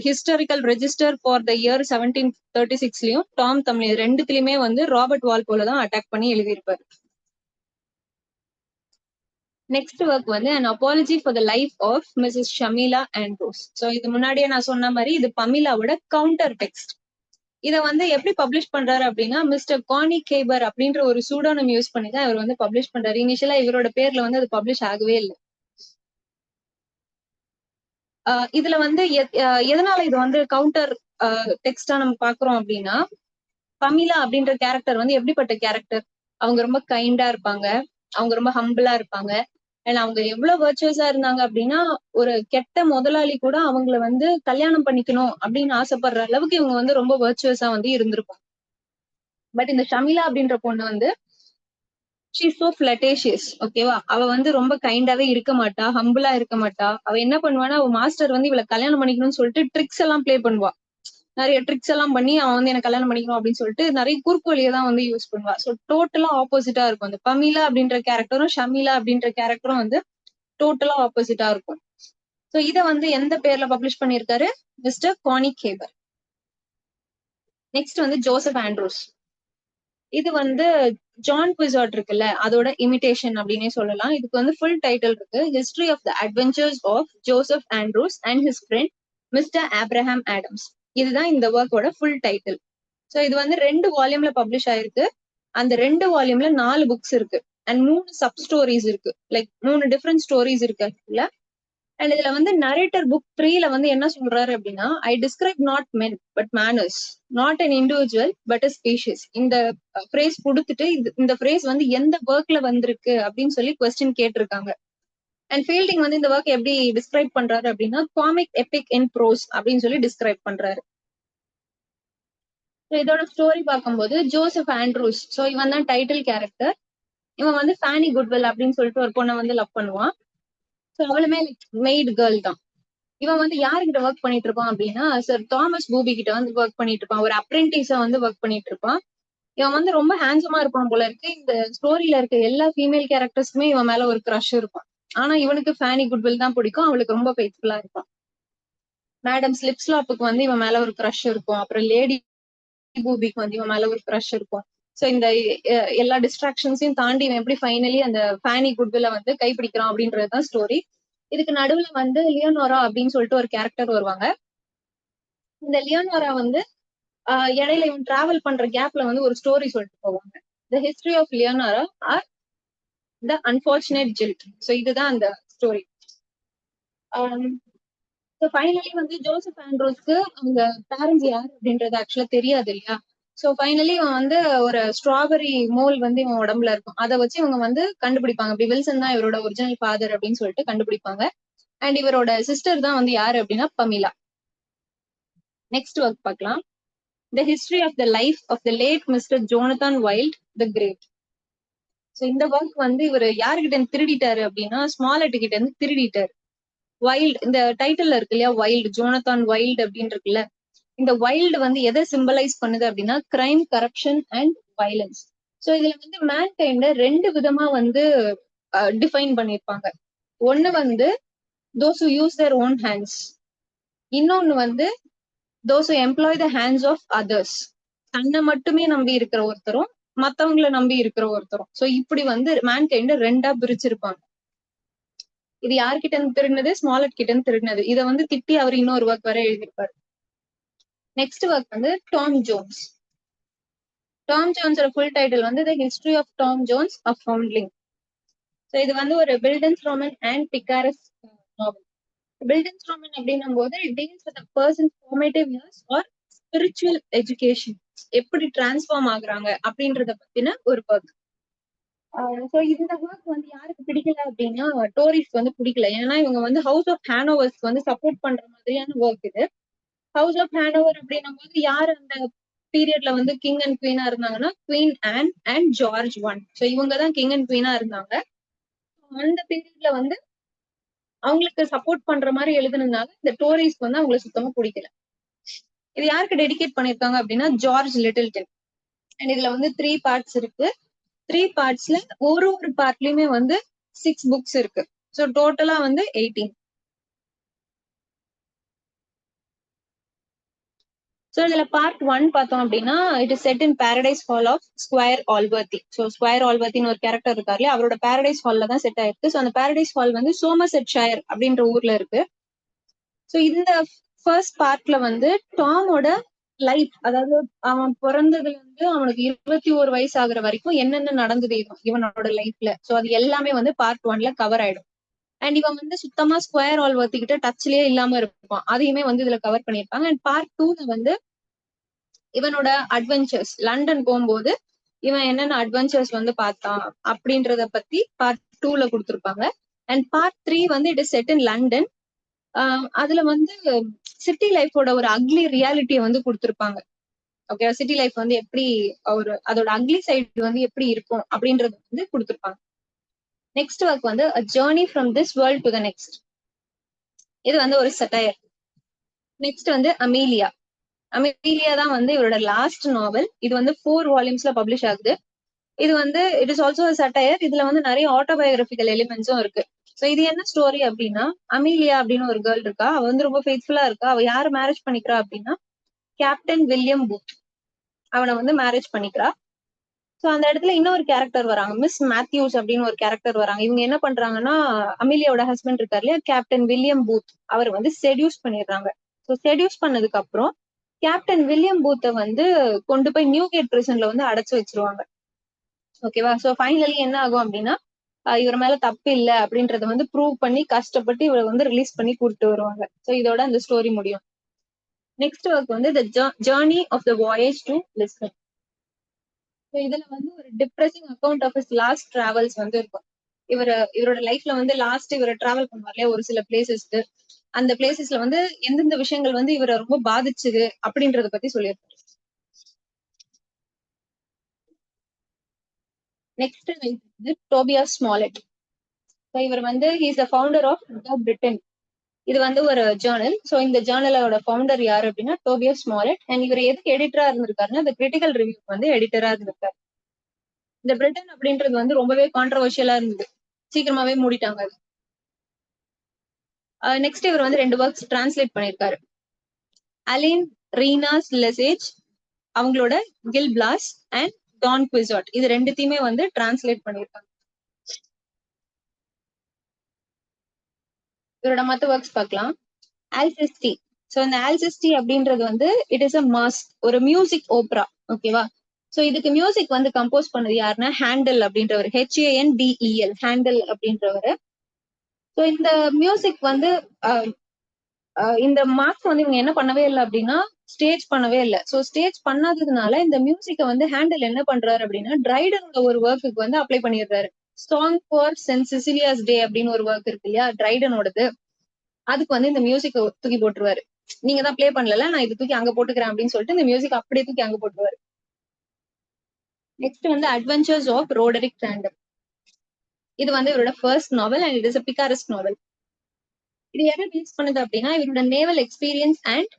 historical register for the year 1736லயும் டாம் தம் ரெண்டுத்திலயுமே வந்து ராபர்ட் வால்போல தான் அட்டாக் பண்ணி எழுதியிருப்பாரு. நெக்ஸ்ட் ஒர்க் வந்து an apology for the life of Mrs. Shamela Andrews. So இது முன்னாடியே நான் சொன்ன மாதிரி இது பமிலாவோட கவுண்டர் டெக்ஸ்ட். இத வந்து எப்படி பப்ளிஷ் பண்றாரு அப்படின்னா மிஸ்டர் கானி கேபர் அப்படின்ற ஒரு சூடானம் யூஸ் பண்ணி தான் இவர் வந்து பப்ளிஷ் பண்றாரு. இனிஷியலா இவரோட பேர்ல வந்து அது பப்ளிஷ் ஆகவே இல்லை. இதுல வந்து எதனால இது வந்து கவுண்டர் டெக்ஸ்டா நம்ம பாக்குறோம் அப்படின்னா பமிலா அப்படின்ற கேரக்டர் வந்து எப்படிப்பட்ட கேரக்டர், அவங்க ரொம்ப கைண்டா இருப்பாங்க, அவங்க ரொம்ப ஹம்பிளா இருப்பாங்க. அண்ட் அவங்க எவ்வளவு வர்ச்சுவஸா இருந்தாங்க அப்படின்னா ஒரு கெட்ட முதலாளி கூட அவங்கள வந்து கல்யாணம் பண்ணிக்கணும் அப்படின்னு ஆசைப்படுற அளவுக்கு இவங்க வந்து ரொம்ப வர்ச்சுவஸா வந்து இருந்திருப்பாங்க. பட் இந்த ஷமிலா அப்படின்ற பொண்ணு வந்து ஷீ சோ ஃபிளட்டேஷியஸ். ஓகேவா? அவ வந்து ரொம்ப கைண்டாவே இருக்க மாட்டா, ஹம்பிளா இருக்க மாட்டா. அவ என்ன பண்ணுவானா, அவ மாஸ்டர் வந்து இவள கல்யாணம் பண்ணிக்கணும்னு சொல்லிட்டு ட்ரிக்ஸ் எல்லாம் ப்ளே பண்ணுவா. நிறைய ட்ரிக்ஸ் எல்லாம் பண்ணி அவன் வந்து என்ன கல்யாணம் பண்ணிக்கணும் அப்படின்னு சொல்லிட்டு நிறைய குறுக்கு வழியை தான் வந்து யூஸ் பண்ணுவா. ஸோ டோட்டலா ஆப்போசிட்டா இருக்கும். அந்த பமீலா அப்படின்ற கேரக்டரும் ஷமீலா அப்படின்ற கேரக்டரும் வந்து டோட்டலா ஆப்போசிட்டா இருக்கும். ஸோ இதை வந்து எந்த பேர்ல பப்ளிஷ் பண்ணியிருக்காரு? மிஸ்டர் கானி கேபர். நெக்ஸ்ட் வந்து ஜோசப் ஆண்ட்ரூஸ். இது வந்து ஜான் குவிசார்ட் இருக்குல்ல, அதோட இமிடேஷன் அப்படின்னே சொல்லலாம். இதுக்கு வந்து ஃபுல் டைட்டில் இருக்கு, history of the adventures of Joseph Andrews and his friend mister Abraham Adams. இதுதான் இந்த ஒர்க்கோட ஃபுல் டைட்டில். ஸோ இது வந்து 2 வால்யூம்ல பப்ளிஷ் ஆயிருக்கு. அந்த 2 வால்யூம்ல 4 புக்ஸ் இருக்கு அண்ட் 3 சப் ஸ்டோரிஸ் இருக்கு. லைக் 3 டிஃப்ரெண்ட் ஸ்டோரிஸ் இருக்கு. அண்ட் இதுல வந்து நரேட்டர் புக் 3ல வந்து என்ன சொல்றாரு அப்படின்னா, I describe not men but manners, not an individual but a species. இந்த ஃப்ரேஸ் கொடுத்துட்டு இந்த ஃப்ரேஸ் வந்து எந்த ஒர்க்ல வந்திருக்கு அப்படின்னு சொல்லி கொஸ்டின் கேட்டிருக்காங்க. அண்ட் ஃபீல்டிங் வந்து இந்த ஒர்க் எப்படி டிஸ்கிரைப் பண்றாரு அப்படின்னா, காமிக் எபிக் இன் ப்ரோஸ் அப்படின்னு சொல்லி டிஸ்கிரைப் பண்றாரு. இதோட ஸ்டோரி பார்க்கும்போது ஜோசப் ஆண்ட்ரூஸ், ஸோ இவன் தான் டைட்டில் கேரக்டர். இவன் வந்து ஃபேனி குட்வெல் அப்படின்னு சொல்லிட்டு ஒரு பொண்ணை வந்து லவ் பண்ணுவான். ஸோ அவளுமே மெய்டு கேர்ள் தான். இவன் வந்து யாருக்கிட்ட ஒர்க் பண்ணிட்டு இருப்பான் அப்படின்னா, சார் தாமஸ் பூபி கிட்ட வந்து ஒர்க் பண்ணிட்டு இருப்பான். ஒரு அப்ரெண்டிஸா வந்து ஒர்க் பண்ணிட்டு இருப்பான். இவன் வந்து ரொம்ப ஹேண்ட்ஸமா இருப்பான் போல இருக்கு. இந்த ஸ்டோரியில இருக்க எல்லா ஃபீமேல் கேரக்டர்ஸ்க்குமே இவன் மேல ஒரு க்ரஷ் இருக்கும். ஆனா இவனுக்கு ஃபேனி குட்வில் தான் பிடிக்கும். அவளுக்கு ரொம்ப ஃபெய்த்ஃபுல்லா இருப்பான். மேடம் ஸ்லிப்ஸ்லாப்புக்கு வந்து இவன் மேல ஒரு க்ரஷ் இருக்கும். அப்புறம் லேடி பூபிக்கு வந்து இவன் மேல ஒரு க்ரஷ் இருக்கும். சோ இந்த எல்லா டிஸ்ட்ராக்ஷன்ஸையும் தாண்டி இவன் எப்படி ஃபைனலி அந்த ஃபேனி குட்வில்ல வந்து கைப்பிடிக்கிறான் அப்படின்றதுதான் ஸ்டோரி. இதுக்கு நடுவுல வந்து லியோனோரா அப்படின்னு சொல்லிட்டு ஒரு கேரக்டர் வருவாங்க. இந்த லியோனோரா வந்து இடையில இவன் டிராவல் பண்ற கேப்ல வந்து ஒரு ஸ்டோரி சொல்லிட்டு போவாங்க. The history of Leonora or the unfortunate jilt. So இதுதான் அந்த ஸ்டோரி. ஸோ ஃபைனலி வந்து ஜோசப் ஆண்ட்ரூஸ்க்கு அவங்க பேரண்ட்ஸ் யார் அப்படின்றது ஆக்சுவலா தெரியாது இல்லையா? ஸோ ஃபைனலி இவன் வந்து ஒரு ஸ்ட்ராபெரி மோல் வந்து இவன் உடம்புல இருக்கும். அதை வச்சு இவங்க வந்து கண்டுபிடிப்பாங்க. அப்படி வில்சன் தான் இவரோட ஒரிஜினல் ஃபாதர் அப்படின்னு சொல்லிட்டு கண்டுபிடிப்பாங்க. அண்ட் இவரோட சிஸ்டர் தான் வந்து யாரு அப்படின்னா பமிலா. நெக்ஸ்ட் ஒர்க் பார்க்கலாம். The history of the life of the late mister Jonathan Wild the great. So இந்த ஒர்க் வந்து இவர் யாருக்கிட்ட இருந்து திருடிட்டாரு அப்படின்னா, ஸ்மாலட் கிட்ட இருந்து திருடிட்டாரு. வைல்ட் இந்த டைட்டில் இருக்கு இல்லையா, வைல்டு, ஜோனதான் வைல்டு அப்படின்னு இருக்குல்ல. இந்த வைல்டு வந்து எதை சிம்பலைஸ் பண்ணுது அப்படின்னா, crime, corruption and violence. So இதுல வந்து மேன்கைண்ட 2 விதமா வந்து டிஃபைன் பண்ணிருப்பாங்க. ஒண்ணு வந்து those who use their own hands, இன்னொன்னு வந்து those who employ the hands of others. தன்னை மட்டுமே நம்பி இருக்கிற ஒருத்தரும் மத்தவங்களை நம்பி இருக்கிற ஒருத்தரும். சோ இப்படி வந்து மேன்கைண்ட 2ஆ பிரிச்சிருப்பாங்க. இது யார்கிட்ட இருந்து திருடினது? ஸ்மாலட் கிட்ட இருந்து திருடினது. இதை வந்து திட்டி அவர் இன்னொரு ஒர்க் வரை எழுதியிருப்பாரு. நெக்ஸ்ட் ஒர்க் வந்து டாம் ஜோன்ஸ். டாம் ஜோன்ஸோட ஃபுல் டைட்டில் வந்து the history of Tom Jones a foundling. So இது வந்து ஒரு bildungsroman and picaresque novel. Bildungsroman அப்படின்னும் போது it deals with person formative years or spiritual education, எப்படி transform ஆகுறாங்க அப்படின்றத பத்தின ஒரு ஒர்க். ஸோ இந்த ஒர்க் வந்து யாருக்கு பிடிக்கல அப்படின்னா, டோரிஸ்க்கு வந்து பிடிக்கல. ஏன்னா இவங்க வந்து ஹவுஸ் ஆஃப் ஹேனோவர்ஸ்க்கு வந்து சப்போர்ட் பண்ற மாதிரியான ஒர்க் இது. ஹவுஸ் ஆஃப் ஹேனோவர் அப்படின்னும் போது யார் அந்த பீரியட்ல வந்து கிங் அண்ட் குவீனா இருந்தாங்கன்னா, queen on and George one. So இவங்க தான் கிங் அண்ட் குவீனா இருந்தாங்க. அந்த பீரியட்ல வந்து அவங்களுக்கு சப்போர்ட் பண்ற மாதிரி எழுதுனதுனால இந்த டோரிஸ்க்கு வந்து அவங்களுக்கு சுத்தமா பிடிக்கல. இது யாருக்கு டெடிகேட் பண்ணிருக்காங்க அப்படின்னா, ஜார்ஜ் லிட்டில்டன். அண்ட் இதுல வந்து 3 பார்ட்ஸ் இருக்கு. 3 பார்ட்ஸ்ல ஒரு பார்ட்லயுமே வந்து 6 புக்ஸ் இருக்கு. ஸோ டோட்டலா வந்து 18. ஸோ இதுல பார்ட் 1 பார்த்தோம் அப்படின்னா, it is set in Paradise Hall of Squire Allworthy. So squire ஆல்வர்த்தின்னு ஒரு கேரக்டர் இருக்காரு, அவரோட பாரடைஸ் ஹால்ல தான் செட் ஆயிருக்கு. ஸோ அந்த பாரடைஸ் ஹால் வந்து சோமர்செட் ஷயர் அப்படின்ற ஊர்ல இருக்கு. ஸோ இந்த ஃபர்ஸ்ட் பார்ட்ல வந்து டாமோட லைஃப், அதாவது அவன் பிறந்ததுல இருந்து அவனுக்கு 21 வயசு ஆகுற வரைக்கும் என்னென்ன நடந்தது இவனோட லைஃப்ல, ஸோ அது எல்லாமே வந்து பார்ட் 1ல கவர் ஆயிடும். அண்ட் இவன் வந்து சுத்தமா ஸ்கொயர் ஆல்வர்த்தி கிட்ட டச்லயே இல்லாம இருப்பான். அதையுமே வந்து இதுல கவர் பண்ணிருப்பாங்க. அண்ட் பார்ட் 2ல வந்து இவனோட அட்வென்ச்சர்ஸ், லண்டன் போகும்போது இவன் என்னென்ன அட்வென்ச்சர்ஸ் வந்து பார்த்தான் அப்படின்றத பத்தி பார்ட் 2ல கொடுத்துருப்பாங்க. அண்ட் பார்ட் 3 வந்து it is set in London. அதுல வந்து சிட்டி லைஃபோட ஒரு அக்லி ரியாலிட்டியை வந்து கொடுத்துருப்பாங்க. ஓகே, சிட்டி லைஃப் வந்து எப்படி ஒரு அதோட அக்லி சைடு வந்து எப்படி இருக்கும் அப்படின்றது வந்து கொடுத்துருப்பாங்க. நெக்ஸ்ட் ஒர்க் வந்து A Journey from This World to the Next. இது வந்து ஒரு சட்டையர். நெக்ஸ்ட் வந்து அமீலியா. அமீலியா தான் வந்து இவரோட லாஸ்ட் நாவல். இது வந்து 4 வால்யூம்ஸ்ல பப்ளிஷ் ஆகுது. இது வந்து இட் இஸ் ஆல்சோ சட்டையர். இதுல வந்து நிறைய ஆட்டோபயோகிராபிக்கல் எலிமெண்ட்ஸும் இருக்கு. சோ இது என்ன ஸ்டோரி அப்படின்னா, அமீலியா அப்படின்னு ஒரு கேர்ள் இருக்கா. அவ வந்து ரொம்ப ஃபெய்த்ஃபுல்லா இருக்கா. அவ யாரு மேரேஜ் பண்ணிக்கிறா அப்படின்னா கேப்டன் வில்லியம் பூத் அவனை வந்து மேரேஜ் பண்ணிக்கிறா. சோ அந்த இடத்துல இன்னொரு கேரக்டர் வராங்க, மிஸ் மேத்யூஸ் அப்படின்னு ஒரு கேரக்டர் வராங்க. இவங்க என்ன பண்றாங்கன்னா, அமிலியாவோட ஹஸ்பண்ட் இருக்காரு இல்லையா கேப்டன் வில்லியம் பூத், அவர் வந்து செடியூஸ் பண்ணிடுறாங்க. ஸோ செடியூஸ் பண்ணதுக்கு அப்புறம் கேப்டன் வில்லியம் பூத்தை வந்து கொண்டு போய் நியூ கேட் பிரிசன்ல வந்து அடைச்சு வச்சிருவாங்க. ஓகேவா? சோ ஃபைனலி என்ன ஆகும் அப்படின்னா, இவர் மேல தப்பு இல்லை அப்படின்றத வந்து ப்ரூவ் பண்ணி கஷ்டப்பட்டு இவரை வந்து ரிலீஸ் பண்ணி கூப்பிட்டு வருவாங்க. சோ இதோட அந்த ஸ்டோரி முடியும். நெக்ஸ்ட் ஒர்க் வந்து the journey of the voyage to Lisbon. இதுல வந்து ஒரு depressing account of his last travels வந்து இருக்கும். இவரோட லைஃப்ல வந்து லாஸ்ட் இவரை டிராவல் பண்ணுவார் இல்லையா ஒரு சில பிளேசஸ்க்கு. அந்த பிளேசஸ்ல வந்து எந்தெந்த விஷயங்கள் வந்து இவரை ரொம்ப பாதிச்சுது அப்படின்றத பத்தி சொல்லியிருப்பாரு. நெக்ஸ்ட் வந்து டோபியாஸ் ஸ்மாலெட். இவர் வந்து he's the founder of the Britain. இது வந்து ஒரு ஜேர்னல். சோ இந்த ஜேர்னலோட ஃபவுண்டர் யாரு அப்படின்னா டோபியாஸ் ஸ்மாலெட். அண்ட் இவர் எதுக்கு எடிட்டரா இருந்திருக்காருன்னா இந்த கிரிட்டிக்கல் ரிவ்யூ வந்து எடிட்டரா இருந்திருக்காரு. இந்த பிரிட்டன் அப்படின்றது வந்து ரொம்பவே கான்ட்ரவர்ஷியலா இருந்தது. சீக்கிரமாவே மூடிட்டாங்க அது. நெக்ஸ்ட் இவர் வந்து 2 ஒர்க்ஸ் டிரான்ஸ்லேட் பண்ணிருக்காரு. அலின் ரீனாஸ் லெசேஜ் அவங்களோட கில் பிளாஸ் அண்ட் டான் குவிசாட் இது ரெண்டுத்தையுமே வந்து டிரான்ஸ்லேட் பண்ணிருக்காங்க. இவரோட மத்த ஒர்க்ஸ் பார்க்கலாம். ஆல்சிஸ்டி. சோ இந்த ஆல்சிஸ்டி அப்படின்றது வந்து இட் இஸ் அ மாஸ்க், ஒரு மியூசிக் ஓப்ரா. ஓகேவா? சோ இதுக்கு மியூசிக் வந்து கம்போஸ் பண்ணது யாருன்னா ஹேண்டல் அப்படின்றவர், HANDEL ஹேண்டல் அப்படின்றவர். சோ இந்த மியூசிக் வந்து இந்த மார்க்ஸ் வந்து இவங்க என்ன பண்ணவே இல்லை அப்படின்னா ஸ்டேஜ் பண்ணவே இல்லை. சோ ஸ்டேஜ் பண்ணாததுனால இந்த மியூசிக்கை வந்து ஹேண்டில் என்ன பண்றாரு அப்படின்னா ட்ரைடனோட ஒரு ஒர்க்குக்கு வந்து அப்ளை பண்ணிடுறாரு. சாங் ஃபார் சென்ட் சிசிலியாஸ் டே அப்படின்னு ஒரு ஒர்க் இருக்கு இல்லையா ட்ரைடனோடது, அதுக்கு வந்து இந்த மியூசிக்கை தூக்கி போட்டுருவாரு. நீங்க தான் பிளே பண்ணல, நான் இது தூக்கி அங்க போட்டுக்கிறேன் அப்படின்னு சொல்லிட்டு இந்த மியூசிக் அப்படியே தூக்கி அங்க போட்டுருவாரு. நெக்ஸ்ட் வந்து அட்வென்ச்சர்ஸ் ஆஃப் ரோடரிக் ரேண்டம். இது வந்து இவரோட first novel and it is a பிகாரஸ்க் நாவல். இது எதை பேஸ் பண்ணுது அப்படின்னா இவரோட naval experience and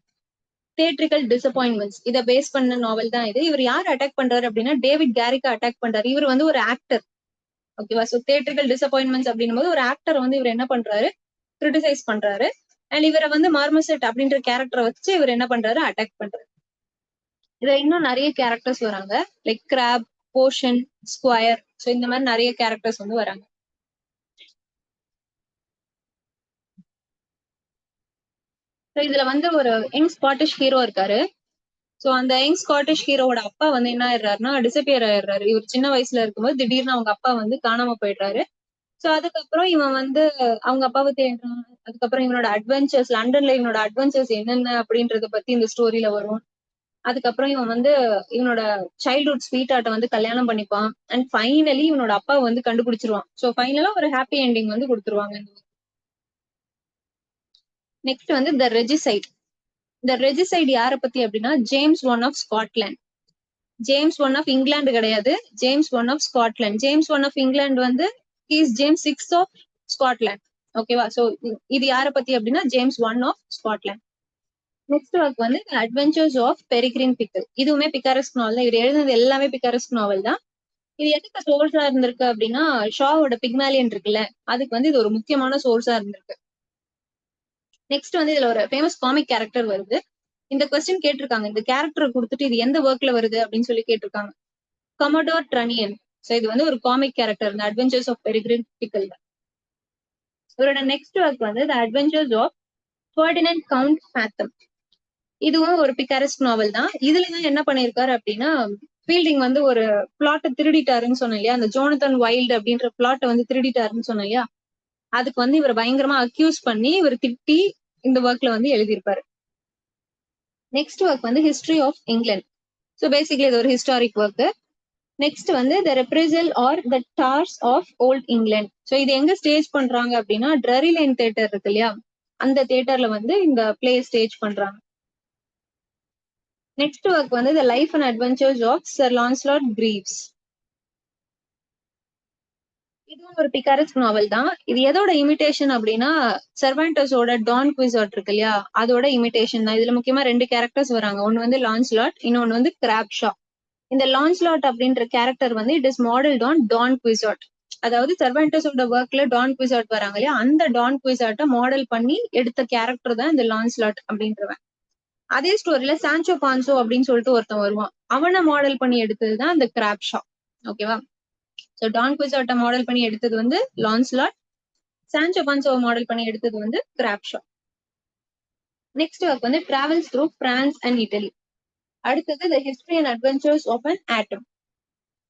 theatrical disappointments இதை பேஸ் பண்ண நாவல் தான் இது. இவர் யார் அட்டாக் பண்றாரு அப்படின்னா டேவிட் கேரிக்கா அட்டாக் பண்றாரு. இவர் வந்து ஒரு ஆக்டர். ஓகேவா? சோ தியேட்ரிக்கல் டிசப்பாயின்மெண்ட்ஸ் அப்படின்னும் போது ஒரு ஆக்டர் வந்து இவர் என்ன பண்றாரு கிரிட்டிசைஸ் பண்றாரு. அண்ட் இவரை வந்து மார்மசெட் அப்படின்ற கேரக்டரை வச்சு இவர் என்ன பண்றாரு அட்டாக் பண்றாரு. இதுல இன்னும் நிறைய கேரக்டர்ஸ் வராங்க, like Crab, Potion, squire. So இந்த மாதிரி நிறைய கேரக்டர்ஸ் வந்து வராங்க. இதுல வந்து ஒரு யங் ஸ்காட்டிஷ் ஹீரோ இருக்காரு. சோ அந்த யங் ஸ்காட்டிஷ் ஹீரோட அப்பா வந்து என்ன ஆயிடுறாருன்னா டிசப்பியர் ஆயிடுறாரு. இவர் சின்ன வயசுல இருக்கும்போது திடீர்னு அவங்க அப்பா வந்து காணாம போயிடுறாரு. சோ அதுக்கப்புறம் இவன் வந்து அவங்க அப்பாவை தேடுறான். அதுக்கப்புறம் இவனோட அட்வென்ச்சர்ஸ், லண்டன்ல இவனோட அட்வென்ச்சர்ஸ் என்னென்ன அப்படின்றத பத்தி இந்த ஸ்டோரியில வரும். அதுக்கப்புறம் இவன் வந்து இவனோட சைல்ட்ஹுட் ஸ்வீட் ஆர்ட்டை வந்து கல்யாணம் பண்ணிப்பான். அண்ட் ஃபைனலி இவனோட அப்பாவை வந்து கண்டுபிடிச்சிருவான். சோ ஃபைனலா ஒரு ஹாப்பி எண்டிங் வந்து கொடுத்துருவாங்க. நெக்ஸ்ட் வந்து த ரெஜிசைட். இந்த ரெஜிசைட் யாரை பத்தி அப்படின்னா James one of Scotland. James one of England கிடையாது, James one of Scotland. James one of England வந்து இஸ் ஜேம்ஸ் 6 ஆஃப் ஸ்காட்லாந்து. ஓகேவா? சோ இது யாரை பத்தி அப்படின்னா James one of Scotland. Next work வந்து அட்வென்ச்சர்ஸ் ஆஃப் பெரிகிரின் பிக்கல். இதுவுமே picaresque நாவல் தான். இவர் எழுதுனது எல்லாமே பிகாரஸ்க் நாவல் தான். இது எதுக்கு சோர்ஸா இருந்திருக்கு அப்படின்னா ஷாவோட பிக்மேலியன் இருக்குல்ல, அதுக்கு வந்து இது ஒரு முக்கியமான சோர்ஸா இருந்திருக்கு. நெக்ஸ்ட் வந்து இதுல ஒரு ஃபேமஸ் காமிக் கேரக்டர் வருது. இந்த கொஸ்டின் கேட்டிருக்காங்க, இந்த கேரக்டர் கொடுத்துட்டு இது எந்த ஒர்க்ல வருது அப்படின்னு சொல்லி கேட்டிருக்காங்க. கமோடோர் ட்ரனியன். சோ இது வந்து ஒரு காமிக் கேரக்டர் இந்த அட்வென்ச்சர்ஸ் ஆஃப் பெரிகிரின் பிக்கல். இவரோட நெக்ஸ்ட் ஒர்க் வந்து the adventures of Ferdinand Count Fathom. இதுவும் ஒரு பிகாரஸ்க் நாவல் தான். இதுலதான் என்ன பண்ணிருக்காரு அப்படின்னா ஃபீல்டிங் வந்து ஒரு பிளாட்டை திருடிட்டாருன்னு சொன்னேன் இல்லையா, அந்த ஜோனத்தன் வைல்டு அப்படின்ற பிளாட்டை வந்து திருடிட்டாருன்னு சொன்னேன் இல்லையா, அதுக்கு வந்து இவர் பயங்கரமா அக்யூஸ் பண்ணி இவர் திட்டி இந்த ஒர்க்ல வந்து எழுதியிருப்பாரு. நெக்ஸ்ட் ஒர்க் வந்து history of England. So basically இது ஒரு ஹிஸ்டாரிக் ஒர்க். நெக்ஸ்ட் வந்து the reprisal or the tars of old England. So இது எங்க ஸ்டேஜ் பண்றாங்க அப்படின்னா ட்ரரி லைன் தியேட்டர் இருக்கு இல்லையா, அந்த தியேட்டர்ல வந்து இந்த பிளே ஸ்டேஜ் பண்றாங்க. நெக்ஸ்ட் ஒர்க் வந்து the life and adventures of Sir Launcelot Greaves. இதுவும் ஒரு பிகாரஸ்க் நாவல் தான். இது எதோட இமிடேஷன் அப்படின்னா சர்வாண்டஸோட டான் குவிசாட் இருக்கு இல்லையா, அதோட இமிடேஷன் தான். இதுல முக்கியமா ரெண்டு கேரக்டர்ஸ் வராங்க. ஒன்னு வந்து லான்ஸ்லாட், இன்னொன்னு வந்து கிராப்ஷா. இந்த லான்ஸ்லாட் அப்படின்ற கேரக்டர் வந்து it is modelled on Don குவிசாட். அதாவது சர்வாண்டஸோட ஒர்க்ல டான் குவிசாட் வராங்க இல்லையா, அந்த டான் குவிசாட்டை மாடல் பண்ணி எடுத்த கேரக்டர் தான் இந்த லான்ஸ்லாட் அப்படின்றவன். அதே ஸ்டோரியில சான்சோ பான்சோ அப்படின்னு சொல்லிட்டு ஒருத்தன் வருவான், அவனை மாடல் பண்ணி எடுத்ததுதான் இந்த கிராப்ஷா. ஓகேவா? சோ டான் குவிசாட்டை மாடல் பண்ணி எடுத்தது வந்து லான்ஸ்லாட், சான்சோ பான்சோவை மாடல் பண்ணி எடுத்தது வந்து கிராப்ஷா. நெக்ஸ்ட் ஒர்க் வந்து travels through France and Italy. அடுத்தது the history and adventures of an atom.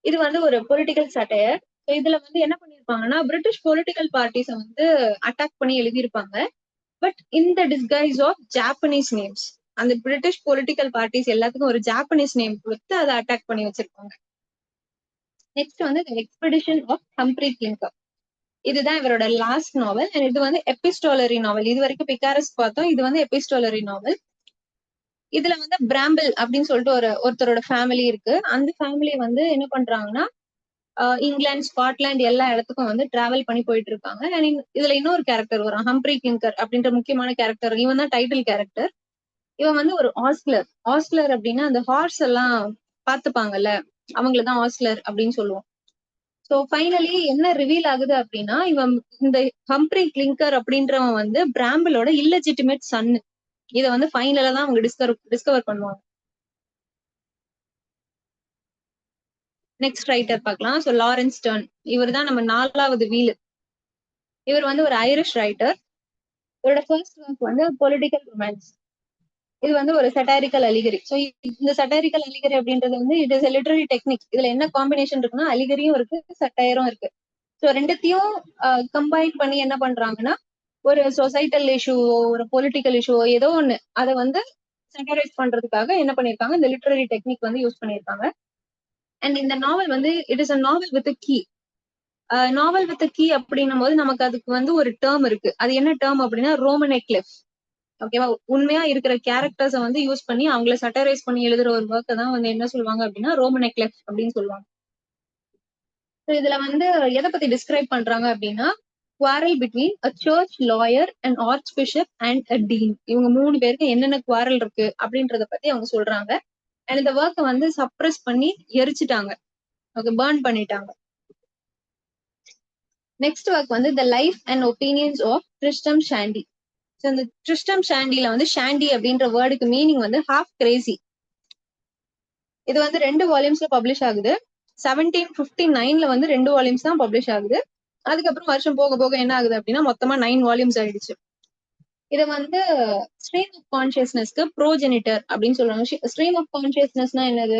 இது வந்து ஒரு பொலிட்டிக்கல் சட்டையர். இதுல வந்து என்ன பண்ணிருப்பாங்கன்னா பிரிட்டிஷ் பொலிட்டிக்கல் பார்ட்டிஸை வந்து அட்டாக் பண்ணி எழுதியிருப்பாங்க. பட் இந்த டிஸ்கைஸ் ஆஃப் ஜாப்பனீஸ் நேம்ஸ், அந்த பிரிட்டிஷ் பொலிட்டிக்கல் பார்ட்டிஸ் எல்லாத்துக்கும் ஒரு ஜாப்பனீஸ் நேம் கொடுத்து அதை அட்டாக் பண்ணி வச்சிருப்பாங்க. நெக்ஸ்ட் வந்து எக்ஸ்பெடிஷன் ஆஃப் ஹம்ப்ரி கிளிங்கர். இதுதான் இவரோட லாஸ்ட் நாவல். அண்ட் இது வந்து எபிஸ்டோலரி நாவல். இது வரைக்கும் பிகாரஸ் பார்த்தோம், இது வந்து எபிஸ்டோலரி நாவல். இதுல வந்து பிராம்பிள் அப்படின்னு சொல்லிட்டு ஒருத்தரோட ஃபேமிலி இருக்கு. அந்த ஃபேமிலி வந்து என்ன பண்றாங்கன்னா இங்கிலாந்து, ஸ்காட்லாந்து எல்லா இடத்துக்கும் வந்து டிராவல் பண்ணி போயிட்டு இருக்காங்க. அண்ட் இதுல இன்னொரு கேரக்டர் வரும், ஹம்ப்ரி கிங்கர் அப்படின்ற முக்கியமான கேரக்டர். இவன் தான் டைட்டில் கேரக்டர். இவன் வந்து ஒரு ஆஸ்லர். ஆஸ்லர் அப்படின்னா அந்த ஹார்ஸ் எல்லாம் பாத்துப்பாங்கல்ல, அவங்களதான் ஆஸ்லர் அப்படின்னு சொல்லுவோம். சோ ஃபைனலி என்ன ரிவீல் ஆகுது அப்படின்னா, இவன் இந்த ஹம்ப்ரி கிளிங்கர் அப்படின்றவன் வந்து பிராம்பிளோட இல்லெஜிட்டிமேட் சன். இத வந்து ஃபைனலா தான் அவங்க டிஸ்கவர் பண்ணுவாங்க. நெக்ஸ்ட் ரைட்டர் பார்க்கலாம். So Lawrence Stern. இவர் தான் நம்ம 4வது வீல். இவர் வந்து ஒரு ஐரிஷ் ரைட்டர். இவரோட ஃபர்ஸ்ட் ஒர்க் வந்து பொலிட்டிக்கல் ரொமான்ஸ். இது வந்து ஒரு சட்டாரிக்கல் அலிகரி. ஸோ இந்த சட்டாரிக்கல் அலிகரி அப்படின்றது வந்து இட் இஸ் லிட்டரரி டெக்னிக். இதுல என்ன காம்பினேஷன் இருக்குன்னா அலிகரியும் இருக்கு, சட்டையரும் இருக்கு. ஸோ ரெண்டுத்தையும் கம்பைன் பண்ணி என்ன பண்றாங்கன்னா ஒரு சொசைட்டல் இஷ்யூவோ ஒரு பொலிட்டிக்கல் இஷ்யூவோ ஏதோ ஒண்ணு அதை வந்து சட்டரைஸ் பண்றதுக்காக என்ன பண்ணிருக்காங்க, இந்த லிட்டரரி டெக்னிக் வந்து யூஸ் பண்ணிருக்காங்க. அண்ட் இந்த நாவல் வந்து it is a novel with key. Novel with key அப்படின்னும் போது நமக்கு அதுக்கு வந்து ஒரு டேர்ம் இருக்கு. அது என்ன டேர்ம் அப்படின்னா ரோமனெக்லெஃப். ஓகேவா? உண்மையா இருக்கிற கேரக்டர்ஸை வந்து யூஸ் பண்ணி அவங்கள சட்டரைஸ் பண்ணி எழுதுற ஒரு ஒர்க்கை தான் வந்து என்ன சொல்லுவாங்க அப்படின்னா ரோமனெக்லெஃப் அப்படின்னு சொல்லுவாங்க. இதுல வந்து எதை பத்தி டிஸ்கிரைப் பண்றாங்க அப்படின்னா quarrel between a church lawyer and archbishop and a dean. இவங்க 3 பேருக்கு என்னென்ன குவாரல் இருக்கு அப்படின்றத பத்தி அவங்க சொல்றாங்க. அண்ட் இந்த ஒர்க்கை வந்து சப்ரஸ் பண்ணி எரிச்சிட்டாங்க, பர்ன் பண்ணிட்டாங்க. நெக்ஸ்ட் ஒர்க் வந்து the life and opinions of Tristram Shandy. So இந்த ட்ரிஸ்டம் ஷாண்டில வந்து ஷாண்டி அப்படின்ற வேர்டுக்கு மீனிங் வந்து ஹாஃப் கிரேசி. இது வந்து 2 வால்யூம்ஸ்ல பப்ளிஷ் ஆகுது. 1759 வந்து 2 வால்யூம்ஸ் தான் பப்ளிஷ் ஆகுது. அதுக்கப்புறம் வருஷம் போக போக என்ன ஆகுது அப்படின்னா மொத்தமா 9 வால்யூம்ஸ் ஆயிடுச்சு. இதை வந்து ஸ்ட்ரீம் ஆஃப் கான்சியஸ்னஸ்க்கு ப்ரோஜெனிட்டர் அப்படின்னு சொல்றாங்க. ஸ்ட்ரீம் ஆஃப் கான்சியஸ்னஸ்னா என்னது?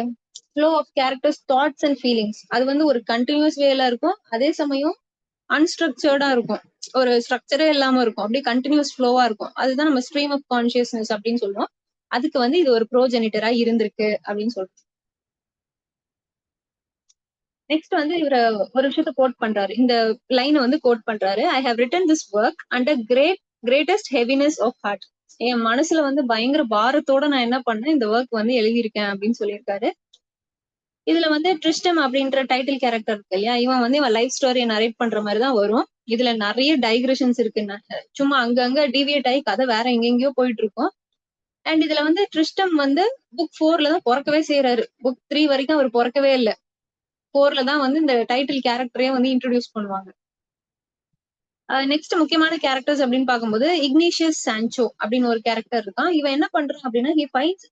Flow of characters thoughts and feelings. அது வந்து ஒரு கண்டினியூஸ் வேல இருக்கும், அதே சமயம் அன்ஸ்ட்ரக்சர்டா இருக்கும், ஒரு ஸ்ட்ரக்சரே இல்லாம இருக்கும், அப்படியே கண்டினியூஸ் ஃப்ளோவா இருக்கும். அதுதான் நம்ம ஸ்ட்ரீம் ஆஃப் கான்சியஸ்னஸ் அப்படின்னு சொல்லுவோம். அதுக்கு வந்து இது ஒரு ப்ரோஜெனிட்டரா இருந்திருக்கு அப்படின்னு சொல்றோம். நெக்ஸ்ட் வந்து இவர ஒரு விஷயத்த கோட் பண்றாரு, இந்த லைனை வந்து கோட் பண்றாரு. I have written this work under greatest heaviness of heart. என் மனசுல வந்து பயங்கர பாரத்தோட நான் என்ன பண்ணேன், இந்த ஒர்க் வந்து எழுதியிருக்கேன் அப்படின்னு சொல்லியிருக்காரு. இதுல வந்து ட்ரிஸ்டம் அப்படின்ற டைட்டில் கேரக்டர் இருக்கு இல்லையா, இவன் வந்து இவன் லைஃப் ஸ்டோரியை நரேட் பண்ற மாதிரி தான் வரும். இதுல நிறைய டைக்ரெஷன்ஸ் இருக்கு, சும்மா அங்கங்க டிவியேட் ஆகி கதை வேற எங்கெங்கயோ போயிட்டு இருக்கும். அண்ட் இதுல வந்து ட்ரிஸ்டம் வந்து புக் 4ல தான் பிறக்கவே செய்யறாரு. புக் 3 வரைக்கும் அவர் பிறக்கவே இல்லை. 4ல தான் வந்து இந்த டைட்டில் கேரக்டரே வந்து இன்ட்ரோடியூஸ் பண்ணுவாங்க. நெக்ஸ்ட் முக்கியமான கேரக்டர்ஸ் அப்படின்னு பார்க்கும்போது இக்னிஷியஸ் சான்சோ அப்படின்னு ஒரு கேரக்டர் இருக்கான். இவன் என்ன பண்றான் அப்படின்னா he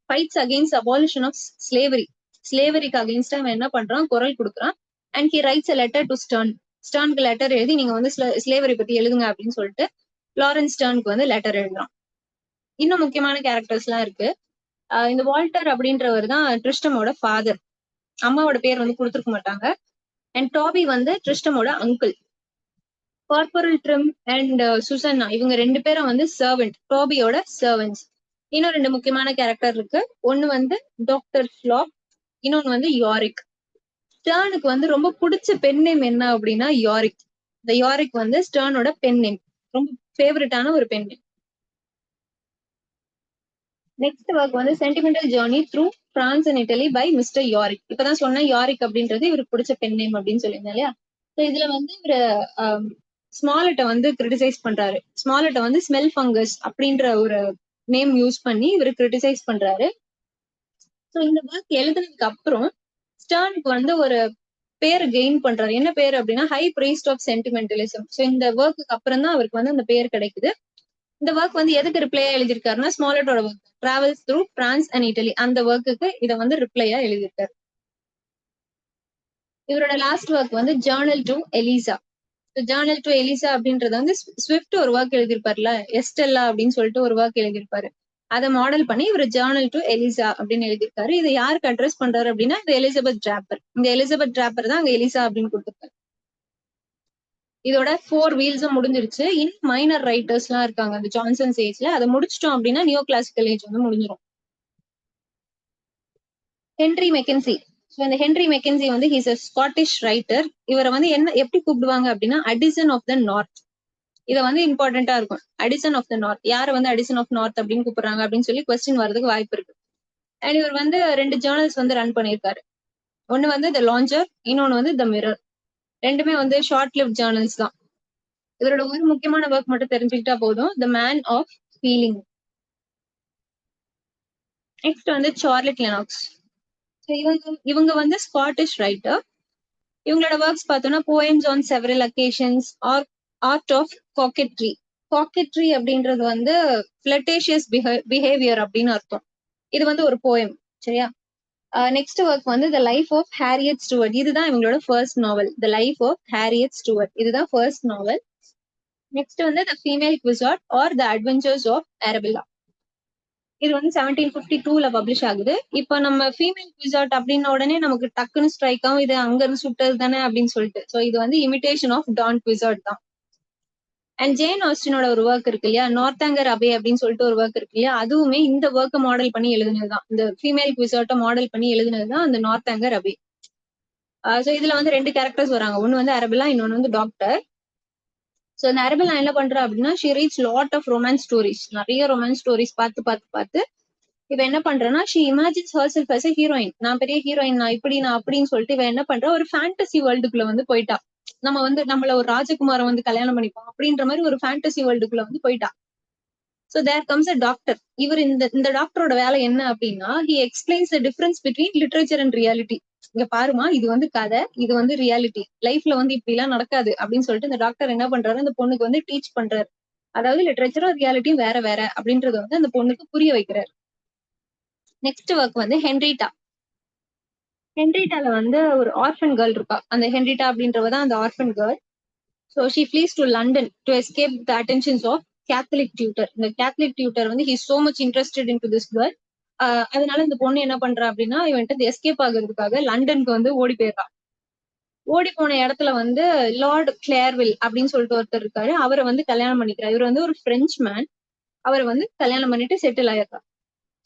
fights against abolition of slavery. ஸ்லேவரிக்கு அகெயின்ஸ்டா அவன் என்ன பண்றான், குரல் கொடுக்குறான். And he writes a letter to Sterne. ஸ்டர்னுக்கு லெட்டர் எழுதி நீங்க வந்து ஸ்லேவரி பத்தி எழுதுங்க அப்படின்னு சொல்லிட்டு லாரன்ஸ் ஸ்டர்னுக்கு வந்து லெட்டர் எழுதுறான். இன்னும் முக்கியமான கேரக்டர்ஸ் எல்லாம் இருக்கு. இந்த வால்டர் அப்படின்றவர் தான் ட்ரிஸ்டமோட ஃபாதர். அம்மாவோட பேர் வந்து கொடுத்துருக்க மாட்டாங்க. அண்ட் டாபி வந்து ட்ரிஸ்டமோட uncle. Corporal trim and Susanna இவங்க 2 பேரும் வந்து சர்வெண்ட், டாபியோட சர்வெண்ட்ஸ். இன்னும் 2 முக்கியமான கேரக்டர் இருக்கு. ஒன்னு வந்து டாக்டர் ஸ்லாப், இன்னொன்னு வந்து யாரிக். ஸ்டர்னுக்கு வந்து ரொம்ப பிடிச்ச பென் நேம் என்ன அப்படின்னா யாரிக். இந்த யாரிக் வந்து ஸ்டர்னோட பென் நேம், ரொம்ப ஃபேவரட்டான ஒரு பென் நேம். நெக்ஸ்ட் ஒர்க் வந்து sentimental journey through France and Italy by Mister Yorick. இப்பதான் சொன்ன யாரிக் அப்படின்றது இவருக்கு பிடிச்ச பெண் நேம் அப்படின்னு சொல்லியிருந்தேன் இல்லையா. ஸோ இதுல வந்து இவரு ஸ்மாலட்டை வந்து கிரிட்டிசைஸ் பண்றாரு. ஸ்மாலட்டை வந்து ஸ்மெல் ஃபங்கஸ் அப்படின்ற ஒரு நேம் யூஸ் பண்ணி இவர் கிரிட்டிசைஸ் பண்றாரு. ஸோ இந்த ஒர்க் எழுதுனதுக்கு அப்புறம் ஸ்டர்னுக்கு வந்து ஒரு பேர் கெயின் பண்றாரு. என்ன பேர் அப்படின்னா ஹை பிரீஸ்ட் ஆஃப் சென்டிமெண்டலிசம். ஸோ இந்த ஒர்க்குக்கு அப்புறம் தான் அவருக்கு வந்து அந்த பேர் கிடைக்குது. இந்த ஒர்க் வந்து எதுக்கு ரிப்ளையா எழுதியிருக்காருன்னா ஸ்மாலட்டோட work travels through France and Italy அந்த ஒர்க்குக்கு இதை வந்து ரிப்ளையா எழுதியிருக்காரு. இவரோட லாஸ்ட் ஒர்க் வந்து journal to Eliza. Journal to Eliza அப்படின்றது வந்து ஸ்விஃப்ட் ஒரு ஒர்க் எழுதியிருப்பாருல, எஸ்டெல்லா அப்படின்னு சொல்லிட்டு ஒரு ஒர்க் எழுதியிருப்பாரு. அதை மாடல் பண்ணி இவர் ஜேர்னல் டு எலிசா அப்படின்னு எழுதியிருக்காரு. இதை யாருக்கு அட்ரஸ் பண்றாரு அப்படின்னா இந்த எலிசபெத் டிராப்பர். இந்த எலிசபெத் டிராப்பர் தான் அங்க எலிசா அப்படின்னு கொடுத்துருக்காரு. இதோட 4 வீல்ஸும் முடிஞ்சிருச்சு. இன்னும் மைனர் ரைட்டர்ஸ் எல்லாம் இருக்காங்க அந்த ஜான்சன்ஸ் ஏஜ்ல. அதை முடிச்சிட்டோம் அப்படின்னா நியோ கிளாசிக்கல் ஏஜ் வந்து முடிஞ்சிடும். Henry McKinsey. ஸோ இந்த ஹென்ரி மெக்கன்சி வந்து ஹீஸ் அ ஸ்காட்டிஷ் ரைட்டர். இவரை வந்து என்ன எப்படி கூப்பிடுவாங்க அப்படின்னா அடிசன் ஆஃப் த நார்த். இதை வந்து இம்பார்ட்டன்டா இருக்கும். Addison of the North. யாரை வந்து அடிசன் ஆஃப் நார்த் அப்படின்னு கூப்பிடுறாங்க அப்படின்னு சொல்லி கொஸ்டின் வரதுக்கு வாய்ப்பு இருக்கு. அண்ட் இவர் வந்து 2 ஜேர்னல்ஸ் வந்து ரன் பண்ணியிருக்காரு. ஒன்னு வந்து த லாஞ்சர், இன்னொன்னு வந்து த மிரர். ரெண்டுமே வந்து ஷார்ட் லிவ் ஜேர்னல்ஸ் தான். இவரோட ஒரு முக்கியமான ஒர்க் மட்டும் தெரிஞ்சுக்கிட்டா போதும், the man of feeling. Next வந்து சார்லட் லெனாக்ஸ். இவங்க வந்து ஸ்காட்டிஷ் ரைட்டர். இவங்களோட ஒர்க்ஸ் பார்த்தோம்னா poems on several occasions, art of coquetry. Coquetry அப்படின்றது வந்து ஃபிளட்டேஷியஸ் பிஹேவியர் அப்படின்னு அர்த்தம். இது வந்து ஒரு போயம், சரியா. நெக்ஸ்ட் ஒர்க் வந்து the life of Harriet Stuart. இதுதான் இவங்களோட first novel. The life of Harriet Stuart இதுதான் ஃபர்ஸ்ட் நாவல். நெக்ஸ்ட் வந்து the female quixote or the adventures of Arabella. இது வந்து 1752ல பப்ளிஷ் ஆகுது. இப்போ நம்ம ஃபீமேல் குவிசார்ட் அப்படின்ன உடனே நமக்கு டக்குன்னு ஸ்ட்ரைக் ஆகும், இது அங்க இருந்து சுட்டது தானே அப்படின்னு சொல்லிட்டு. ஸோ இது வந்து இமிடேஷன் ஆஃப் டான் குவிசார்ட் தான். அண்ட் ஜேன் ஆஸ்டினோட ஒரு ஒர்க் இருக்கு இல்லையா, நார்த்தாங்கர் அபே அப்படின்னு சொல்லிட்டு ஒரு ஒர்க் இருக்கு இல்லையா, அதுவுமே இந்த ஒர்க்கை மாடல் பண்ணி எழுதுனதுதான். இந்த ஃபீமேல் குவிசார்ட்டை மாடல் பண்ணி எழுதுனதுதான் அந்த நார்த்தாங்கர் அபே. ஸோ இதுல வந்து 2 கேரக்டர்ஸ் வராங்க. ஒன்னு வந்து அரபெல்லா, இன்னொன்னு வந்து டாக்டர். ஸோ இந்த அரபெல்லா என்ன பண்றா அப்படின்னா she reads lot of romance stories. நிறைய ரொமான்ஸ் ஸ்டோரிஸ் பார்த்து இவ என்ன பண்றேன்னா she imagines herself as a heroine. நான் பெரிய ஹீரோயின், நான் இப்படி நான் அப்படின்னு சொல்லிட்டு இவ என்ன பண்றா ஒரு ஃபேண்டசி வேர்ல்டுக்குள்ள வந்து போயிட்டா. நம்ம வந்து நம்மள ஒரு ராஜகுமாரை வந்து கல்யாணம் பண்ணிப்போம் அப்படின்ற மாதிரி ஒரு ஃபேண்டசி வேர்ல்டுக்குள்ள வந்து போயிட்டா. So there comes a doctor. இவர் இந்த டாக்டரோட வேலை என்ன அப்படின்னா he explains the difference between literature and reality. இங்க பாருமா, இது வந்து கதை, இது வந்து ரியாலிட்டி. லைஃப்ல வந்து இப்படி எல்லாம் நடக்காது அப்படின்னு சொல்லிட்டு இந்த டாக்டர் என்ன பண்றாரு, அந்த பொண்ணுக்கு வந்து டீச் பண்றாரு. அதாவது லிட்ரேச்சரும் ரியாலிட்டியும் வேற வேற அப்படின்றத வந்து அந்த பொண்ணுக்கு புரிய வைக்கிறாரு. நெக்ஸ்ட் ஒர்க் வந்து ஹென்ரிட்டா. ஹென்ரிட்டால வந்து ஒரு ஆர்ஃபன் கேர்ள் இருக்கா. அந்த ஹென்ரிட்டா அப்படின்றவ தான் அந்த orphan girl. So she flees to London to escape the attentions of Catholic tutor. இந்த கேத்தலிக் டியூட்டர் வந்து he so much interested in to this girl. அதனால இந்த பொண்ணு என்ன பண்றா அப்படின்னா இவன்ட்டு எஸ்கேப் ஆகுறதுக்காக லண்டனுக்கு வந்து ஓடி போயிடுறா. ஓடி போன இடத்துல வந்து லார்ட் கிளேர்வில் அப்படின்னு சொல்லிட்டு ஒருத்தர் இருக்காரு. அவரை வந்து கல்யாணம் பண்ணிக்கிறார். இவர் வந்து ஒரு பிரெஞ்சு மேன். அவரை வந்து கல்யாணம் பண்ணிட்டு செட்டில் ஆயிருக்கா.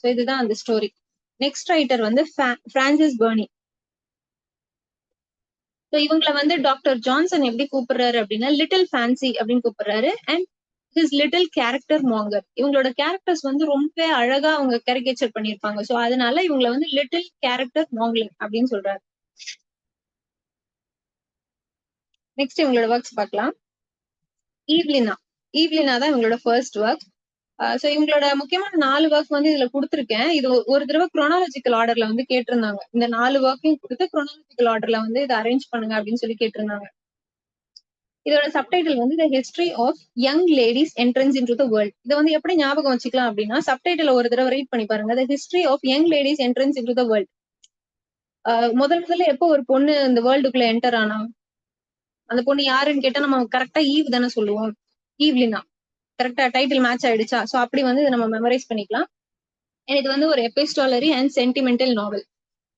ஸோ இதுதான் அந்த ஸ்டோரி. நெக்ஸ்ட் ரைட்டர் வந்து பிரான்சிஸ் பர்னி. ஸோ இவங்களை வந்து டாக்டர் ஜான்சன் எப்படி கூப்பிடுறாரு அப்படின்னா லிட்டில் ஃபேன்சி அப்படின்னு கூப்பிடுறாரு. And his little character monger. இவங்களோட கேரக்டர்ஸ் வந்து ரொம்ப அழகா அவங்க கேரிகேச்சர் பண்ணியிருப்பாங்க. ஸோ அதனால இவங்களை வந்து லிட்டில் கேரக்டர் மாங்கர் அப்படின்னு சொல்றாரு. நெக்ஸ்ட் இவங்களோட ஒர்க்ஸ் பார்க்கலாம். ஈவ்லினா. ஈவ்லினா தான் இவங்களோட ஃபர்ஸ்ட் ஒர்க். ஸோ இவங்களோட முக்கியமான 4 ஒர்க் வந்து இதுல கொடுத்துருக்கேன். இது ஒரு தடவை குரோனாலஜிக்கல் ஆர்டர்ல வந்து கேட்டிருந்தாங்க. இந்த 4 ஒர்க்கையும் கொடுத்து குரோனாலஜிக்கல் ஆர்டர்ல வந்து இதை அரேஞ்ச் பண்ணுங்க அப்படின்னு சொல்லி கேட்டிருந்தாங்க. இதோட சப்டைட்டில் வந்து the history of young lady's entrance into the world. இதை வந்து எப்படி ஞாபகம் வச்சுக்கலாம் அப்படின்னா சப்டைட்டில் ஒரு தடவை ரீட் பண்ணி பாருங்க. The history of young lady's entrance into the world. முதல்ல எப்போ ஒரு பொண்ணு இந்த வேர்ல்டுக்குள்ள என்டர் ஆனா அந்த பொண்ணு யாருன்னு கேட்டா நம்ம கரெக்டா ஈவ் தானே சொல்லுவோம். ஈவ்லினா. கரெக்டா டைட்டில் மேட்ச் ஆயிடுச்சா. ஸோ அப்படி வந்து இதை நம்ம மெமரைஸ் பண்ணிக்கலாம். இது வந்து ஒரு எபிஸ்டாலரி அண்ட் சென்டிமெண்டல் நாவல்.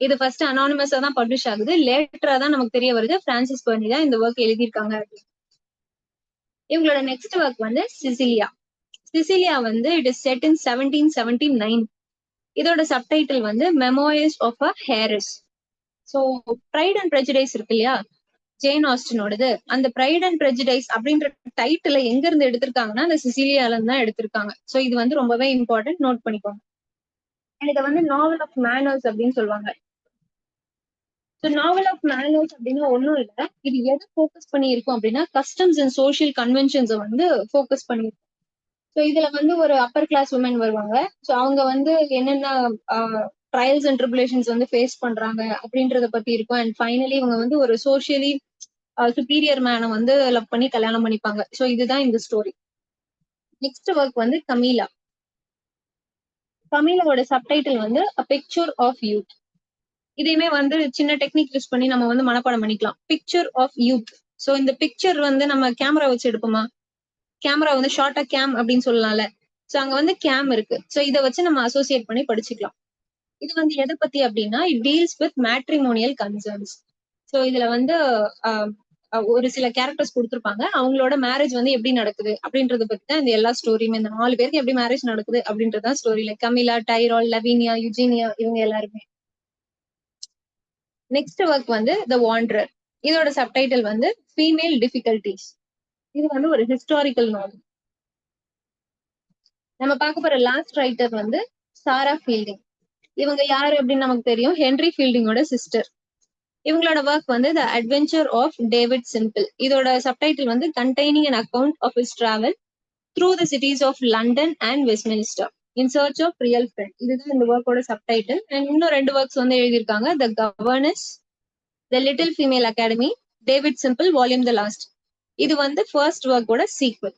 இது ஃபர்ஸ்ட் அனானிமஸா தான் பப்ளிஷ் ஆகுது. லேட்டரா தான் நமக்கு தெரிய வருது பிரான்சிஸ் பர்னி தான் இந்த ஒர்க் எழுதியிருக்காங்க. இவங்களோட நெக்ஸ்ட் ஒர்க் வந்து சிசிலியா. சிசிலியா வந்து இட் இஸ் செட் இன் 1779. இதோட சப்டைட்டில் வந்து memoirs of a heiress. So pride and prejudice இருக்கு இல்லையா, ஜேன் ஆஸ்டினோடது. அந்த ப்ரைட் அண்ட் ப்ரெஜுடைஸ் அப்படின்ற டைட்டில எங்க இருந்து எடுத்திருக்காங்கன்னா அந்த சிசிலியால இருந்து தான் எடுத்திருக்காங்க. ஸோ இது வந்து ரொம்பவே இம்பார்ட்டன்ட், நோட் பண்ணிக்கோங்க. இதை வந்து நாவல் ஆஃப் மேனர்ஸ் அப்படின்னு சொல்லுவாங்க. ஸோ நாவல் ஆஃப் மேனர்ஸ் அப்படின்னா ஒன்றும் இல்லை, இது எதை ஃபோக்கஸ் பண்ணி இருக்கும் அப்படின்னா கஸ்டம்ஸ் அண்ட் சோஷியல் கன்வென்ஷன்ஸை வந்து ஃபோக்கஸ் பண்ணி. ஸோ இதுல வந்து ஒரு அப்பர் கிளாஸ் உமன் வருவாங்க. ஸோ அவங்க வந்து என்னென்ன ட்ரையல்ஸ் அண்ட் ட்ரிபுலேஷன்ஸ் வந்து ஃபேஸ் பண்றாங்க அப்படின்றத பத்தி இருக்கும். அண்ட் ஃபைனலி இவங்க வந்து ஒரு சோஷியலி சுப்பீரியர் மேனை வந்து லவ் பண்ணி கல்யாணம் பண்ணிப்பாங்க. ஸோ இதுதான் இந்த ஸ்டோரி. நெக்ஸ்ட் ஒர்க் வந்து கமீலா. கமீலாவோட சப்டைட்டில் வந்து A Picture of Youth. இதையுமே வந்து சின்ன டெக்னிக் யூஸ் பண்ணி நம்ம வந்து மனப்பாடம் பண்ணிக்கலாம். Picture of youth. ஸோ இந்த பிக்சர் வந்து நம்ம கேமரா வச்சு எடுப்போமா, கேமரா வந்து ஷார்ட்டா கேம் அப்படின்னு சொல்லலாம்ல. ஸோ அங்க வந்து கேம் இருக்கு. ஸோ இதை வச்சு நம்ம அசோசியேட் பண்ணி படிச்சுக்கலாம். இது வந்து எதை பத்தி அப்படின்னா it deals with matrimonial concerns. So இதுல வந்து ஒரு சில கேரக்டர்ஸ் கொடுத்துருப்பாங்க, அவங்களோட மேரேஜ் வந்து எப்படி நடக்குது அப்படின்றத பத்தி தான் இந்த எல்லா ஸ்டோரியுமே. இந்த 4 பேருக்கு எப்படி மேரேஜ் நடக்குது அப்படின்றதான் ஸ்டோரி. லைக் கமிலா, டைரால், லவினியா, யுஜீனியா, இவங்க எல்லாருமே. நெக்ஸ்ட் ஒர்க் வந்து த வாண்டரர். இதோட சப்டைட்டில் வந்து ஃபீமேல் டிஃபிகல்டிஸ். இது வந்து ஒரு ஹிஸ்டாரிக்கல் நாவல். நம்ம பார்க்க போற லாஸ்ட் ரைட்டர் வந்து சாரா ஃபீல்டிங். இவங்க யாரு அப்படின்னு நமக்கு தெரியும், ஹென்ரி ஃபீல்டிங்கோட சிஸ்டர். இவங்களோட ஒர்க் வந்து the adventure of David Simple. இதோட சப்டைட்டில் வந்து containing an account of his travel through the cities of London and Westminster in search of real friend. இதுதான் இந்த ஒர்க்கோட சப்டைட்டில். அண்ட் இன்னும் 2 ஒர்க்ஸ் வந்து எழுதியிருக்காங்க, the governess, the little female academy, David Simple volume the last. இது வந்து first ஒர்க்கோட sequel.